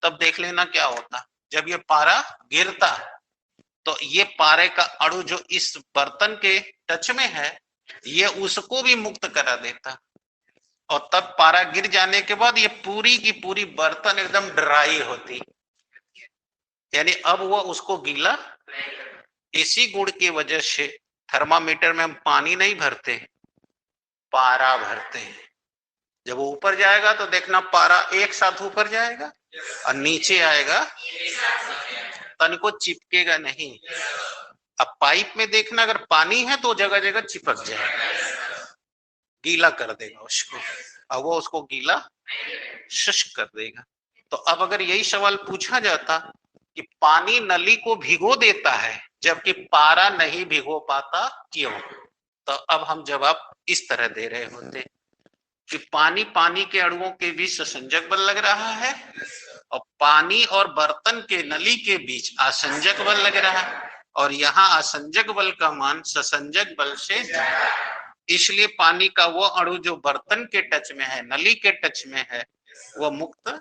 तब देख लेना क्या होता। जब ये पारा गिरता तो ये पारे का अणु जो इस बर्तन के टच में है ये उसको भी मुक्त करा देता और तब पारा गिर जाने के बाद ये पूरी की पूरी बर्तन एकदम ड्राई होती, यानी अब वो उसको गीला। इसी गुण की वजह से थर्मामीटर में हम पानी नहीं भरते, पारा भरते हैं। जब वो ऊपर जाएगा तो देखना पारा एक साथ ऊपर जाएगा और नीचे आएगा तन को चिपकेगा नहीं। अब पाइप में देखना अगर पानी है तो जगह जगह चिपक जाएगा, गीला कर देगा उसको, अब वो उसको गीला शुष्क कर देगा। तो अब अगर यही सवाल पूछा जाता कि पानी नली को भिगो देता है जबकि पारा नहीं भिगो पाता क्यों, तो अब हम जवाब इस तरह दे रहे होते कि पानी पानी के अणुओं के बीच ससंजक बल लग रहा है और पानी और बर्तन के नली के बीच असंजक बल लग रहा है और यहाँ असंजक बल का मान ससंजक बल से ज्यादा, इसलिए पानी का वो अणु जो बर्तन के टच में है, नली के टच में है, वो मुक्त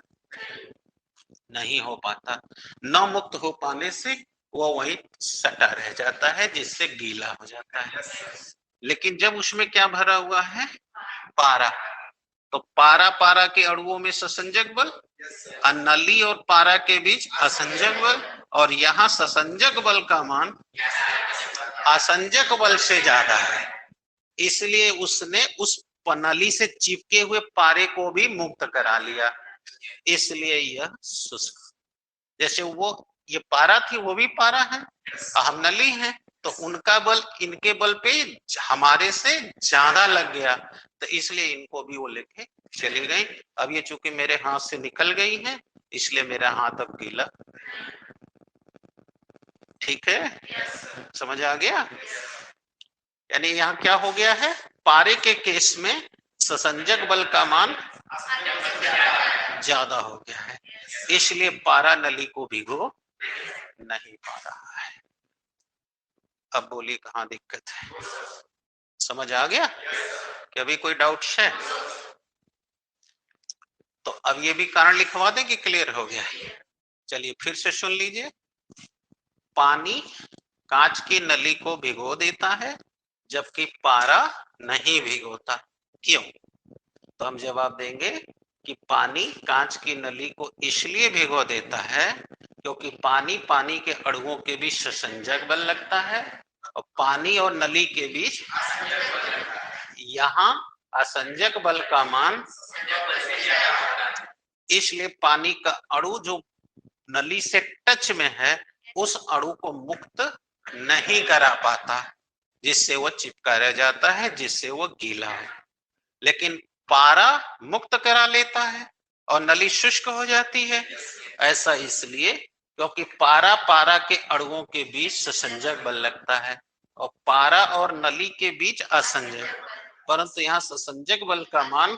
नहीं हो पाता। न मुक्त हो पाने से वो वही सटा रह जाता है जिससे गीला हो जाता है। लेकिन जब उसमें क्या भरा हुआ है, पारा, तो पारा पारा के अणुओं में ससंजक बल और नली और पारा के बीच असंजक बल, और यहाँ ससंजक बल का मान असंजक बल से ज्यादा है, इसलिए उसने उस नली से चिपके हुए पारे को भी मुक्त करा लिया, इसलिए यह शुष्क। जैसे वो ये पारा थी वो भी पारा है, हम नली है, तो उनका बल इनके बल पे हमारे से ज्यादा लग गया, तो इसलिए इनको भी वो लेके चली गई। अब ये चूंकि मेरे हाथ से निकल गई है इसलिए मेरा हाथ अब गीला। ठीक है, समझ आ गया? यानी यहाँ क्या हो गया है, पारे के केस में ससंजक बल का मान ज्यादा हो गया है, इसलिए पारा नली को भिगो नहीं पा रहा है। अब बोलिए कहाँ दिक्कत है? समझ आ गया कि अभी कोई डाउट है? तो अब ये भी कारण लिखवा दें कि क्लियर हो गया? चलिए फिर से सुन लीजिए। पानी कांच की नली को भिगो देता है जबकि पारा नहीं भिगोता, क्यों? तो हम जवाब देंगे कि पानी कांच की नली को इसलिए भिगो देता है क्योंकि पानी पानी के अणुओं के बीच ससंजक बल लगता है और पानी और नली के बीच यहाँ असंजक बल का मान, इसलिए पानी का अणु जो नली से टच में है उस अणु को मुक्त नहीं करा पाता, जिससे वो चिपका रह जाता है, जिससे वो गीला है। लेकिन पारा मुक्त करा लेता है और नली शुष्क हो जाती है। ऐसा इसलिए क्योंकि पारा पारा के अणुओं के बीच ससंजक बल लगता है और पारा और नली के बीच असंजक, परंतु यहाँ ससंजक बल का मान,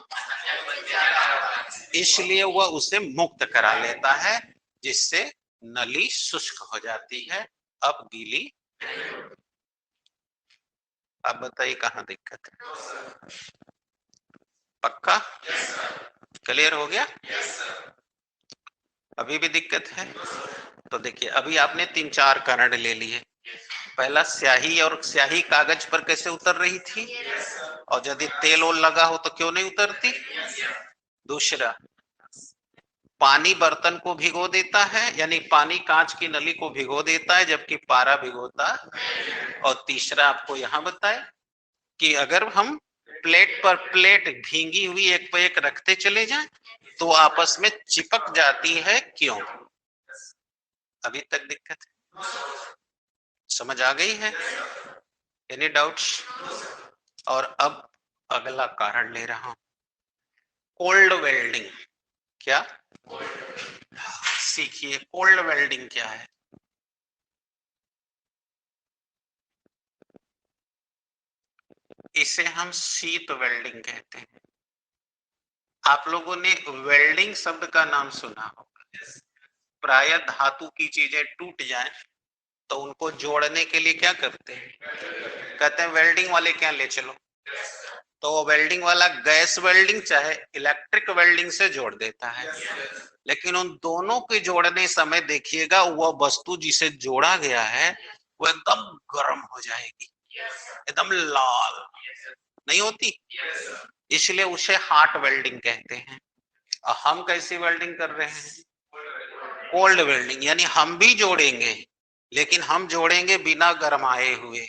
इसलिए वह उसे मुक्त करा लेता है जिससे नली शुष्क हो जाती है, अब गीली। अब बताइए कहाँ दिक्कत है? पक्का क्लियर हो गया? अभी भी दिक्कत है? तो देखिए अभी आपने 3-4 कारण ले लिए। पहला स्याही, और स्याही कागज पर कैसे उतर रही थी, और यदि तेल ओल लगा हो तो क्यों नहीं उतरती? दूसरा, पानी बर्तन को भिगो देता है, यानी पानी कांच की नली को भिगो देता है जबकि पारा भिगोता। और तीसरा आपको यहां बताए कि अगर हम प्लेट पर प्लेट भींगी हुई एक पे एक रखते चले जाएं तो आपस में चिपक जाती है, क्यों? अभी तक दिक्कत है? समझ आ गई है? Any doubts? और अब अगला कारण ले रहा हूं, कोल्ड वेल्डिंग। क्या सीखिए, कोल्ड वेल्डिंग क्या है? इसे हम शीत वेल्डिंग कहते हैं। आप लोगों ने वेल्डिंग शब्द का नाम सुना होगा। प्राय धातु की चीजें टूट जाएं तो उनको जोड़ने के लिए क्या करते हैं? कहते हैं वेल्डिंग वाले क्या ले चलो, तो वेल्डिंग वाला गैस वेल्डिंग चाहे इलेक्ट्रिक वेल्डिंग से जोड़ देता है। लेकिन उन दोनों के जोड़ने समय देखिएगा वह वस्तु जिसे जोड़ा गया है वो एकदम गर्म हो जाएगी, एकदम लाल नहीं होती, इसलिए उसे हॉट वेल्डिंग कहते हैं। और हम कैसी वेल्डिंग कर रहे हैं? कोल्ड वेल्डिंग, यानी हम भी जोड़ेंगे लेकिन हम जोड़ेंगे बिना गरमाए हुए।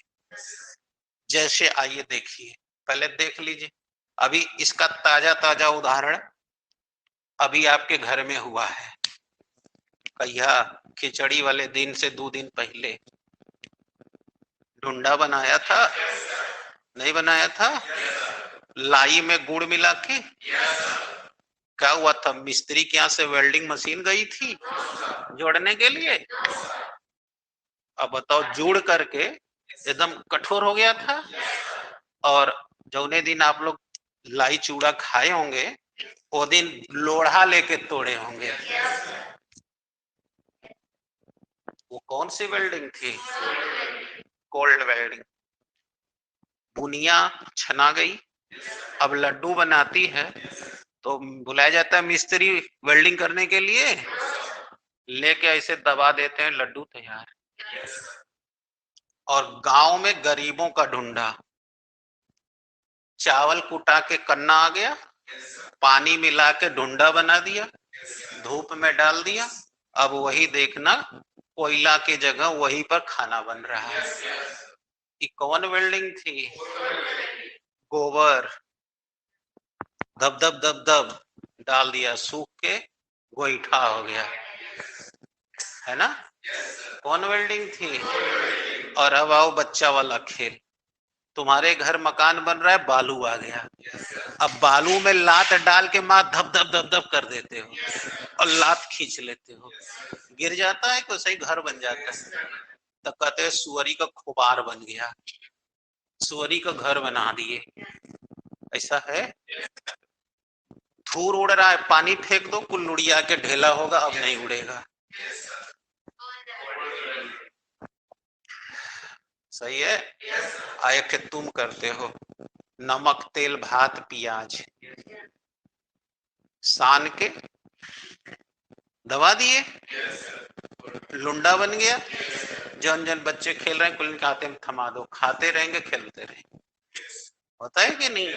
जैसे आइए देखिए, पहले देख लीजिए, अभी इसका ताजा ताजा उदाहरण अभी आपके घर में हुआ है। कहिया खिचड़ी वाले दिन से 2 दिन पहले ढूंढा बनाया था, नहीं बनाया था? लाई में गुड़ मिला के। क्या हुआ था? मिस्त्री के यहाँ से वेल्डिंग मशीन गई थी जोड़ने के लिए। अब बताओ, जुड़ करके एकदम कठोर हो गया था। और जौने दिन आप लोग लाई चूड़ा खाए होंगे वो दिन लोढ़ा लेके तोड़े होंगे। वो कौन सी वेल्डिंग थी? Cold welding. बुनिया छना गई, अब लड्डू बनाती है तो बुलाया जाता है मिस्त्री वेल्डिंग करने के लिए, लेके ऐसे दबा देते हैं, लड्डू तैयार। और गांव में गरीबों का ढूंढा, चावल कुटा के कन्ना आ गया, पानी मिला के ढूंढा बना दिया, धूप में डाल दिया, अब वही देखना कोयला की जगह वहीं पर खाना बन रहा है। ये कौन वेल्डिंग थी? गोबर धब धब धब धब डाल दिया, सूख के गोईठा हो गया, है ना? कौन वेल्डिंग थी? और अब आओ बच्चा वाला खेल, तुम्हारे घर मकान बन रहा है, बालू आ गया, अब बालू में लात डाल के माँ धब धब धब धब कर देते हो और लात खींच लेते हो, गिर जाता है, कोई सही घर बन जाता है, तब कहते हैं सुअरी का खोबार बन गया, सुअरी का घर बना दिए। ऐसा है? धूल उड़ रहा है, पानी फेंक दो, कुल्लुड़िया के ढेला होगा, अब नहीं उड़ेगा। सही है? आए कि तुम करते हो नमक तेल भात प्याज सान के दबा दिए, लुंडा बन गया। जन जन बच्चे खेल रहे हैं कुल खाते में थमा दो, खाते रहेंगे खेलते रहेंगे। होता है कि नहीं?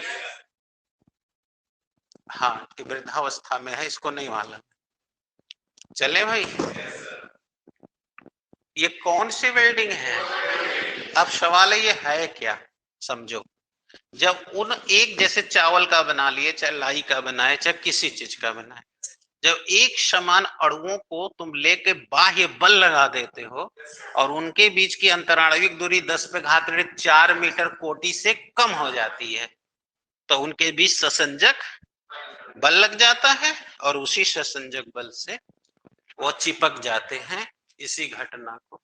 हाँ, कि वृद्धावस्था में है, इसको नहीं मालूम। चले भाई, ये कौन सी वेल्डिंग है? अब सवाल है ये है क्या, समझो। जब उन एक जैसे चावल का बना लिए, चाहे लाई का बनाए, चाहे किसी चीज का बनाए, जब एक समान अणुओं को तुम लेके बाह्य बल लगा देते हो और उनके बीच की अंतराणविक दूरी 10 पे घात 4 मीटर कोटि से कम हो जाती है तो उनके बीच ससंजक बल लग जाता है और उसी ससंजक बल से वो चिपक जाते हैं। इसी घटना को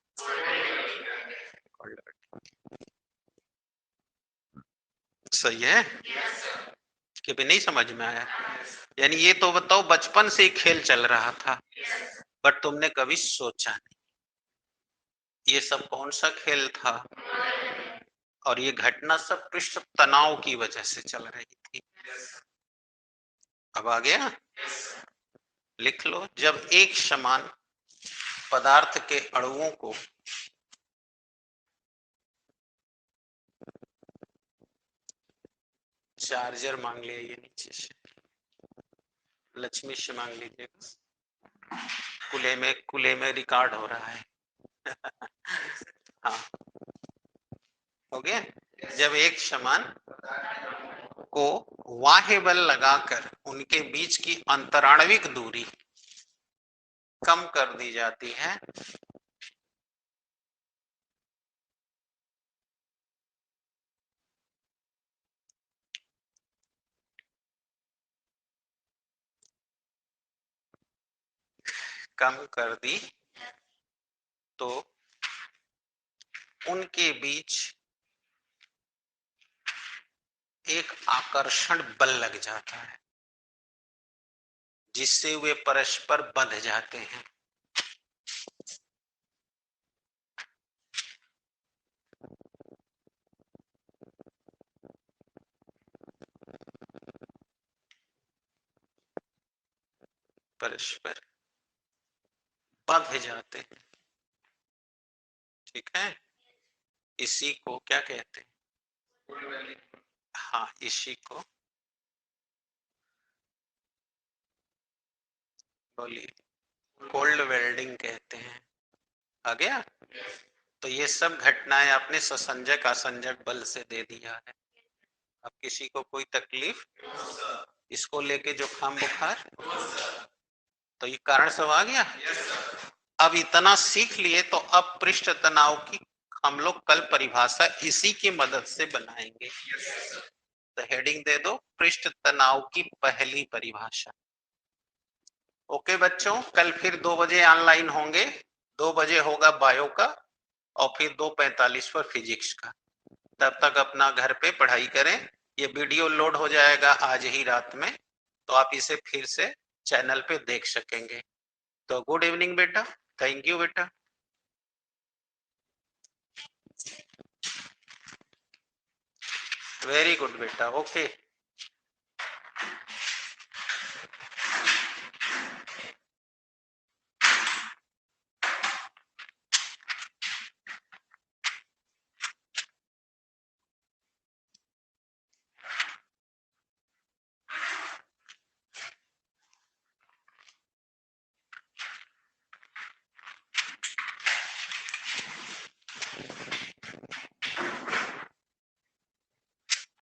सही है कि भी नहीं समझ में आया? यानी ये तो बताओ बचपन से ही खेल चल रहा था बट तुमने कभी सोचा नहीं ये सब कौन सा खेल था। और ये घटना सब पृष्ठ तनाव की वजह से चल रही थी। अब आ गया? लिख लो, जब एक समान पदार्थ के अणुओं को चार्जर मांग लिया ये नीचे से, लक्ष्मी से मांग लीजिएगा, कुले में रिकॉर्ड हो रहा है। हाँ, हो गया। जब एक समान को बाह्य बल लगाकर उनके बीच की अंतराणविक दूरी कम कर दी जाती है, कम कर दी तो उनके बीच एक आकर्षण बल लग जाता है, जिससे वे परस्पर बंध जाते हैं। परस्पर बंध जाते हैं, ठीक है। इसी को क्या कहते हैं? हाँ, इसी को बोलिए कोल्ड वेल्डिंग कहते हैं। आ गया। तो ये सब घटनाएं आपने ससंजक असंजक बल से दे दिया है। अब किसी को कोई तकलीफ इसको लेके जुकाम बुखार, तो ये कारण सब आ गया। अब इतना सीख लिए तो अब पृष्ठ तनाव की हम लोग कल परिभाषा इसी की मदद से बनाएंगे। तो हेडिंग दे दो, पृष्ठ तनाव की पहली परिभाषा। ओके बच्चों, कल फिर 2 बजे ऑनलाइन होंगे। 2 बजे होगा बायो का और फिर 2:45 पर फिजिक्स का। तब तक अपना घर पे पढ़ाई करें। ये वीडियो लोड हो जाएगा आज ही रात में, तो आप इसे फिर से चैनल पे देख सकेंगे। तो गुड इवनिंग बेटा, थैंक यू बेटा। वेरी गुड बेटा, ओके।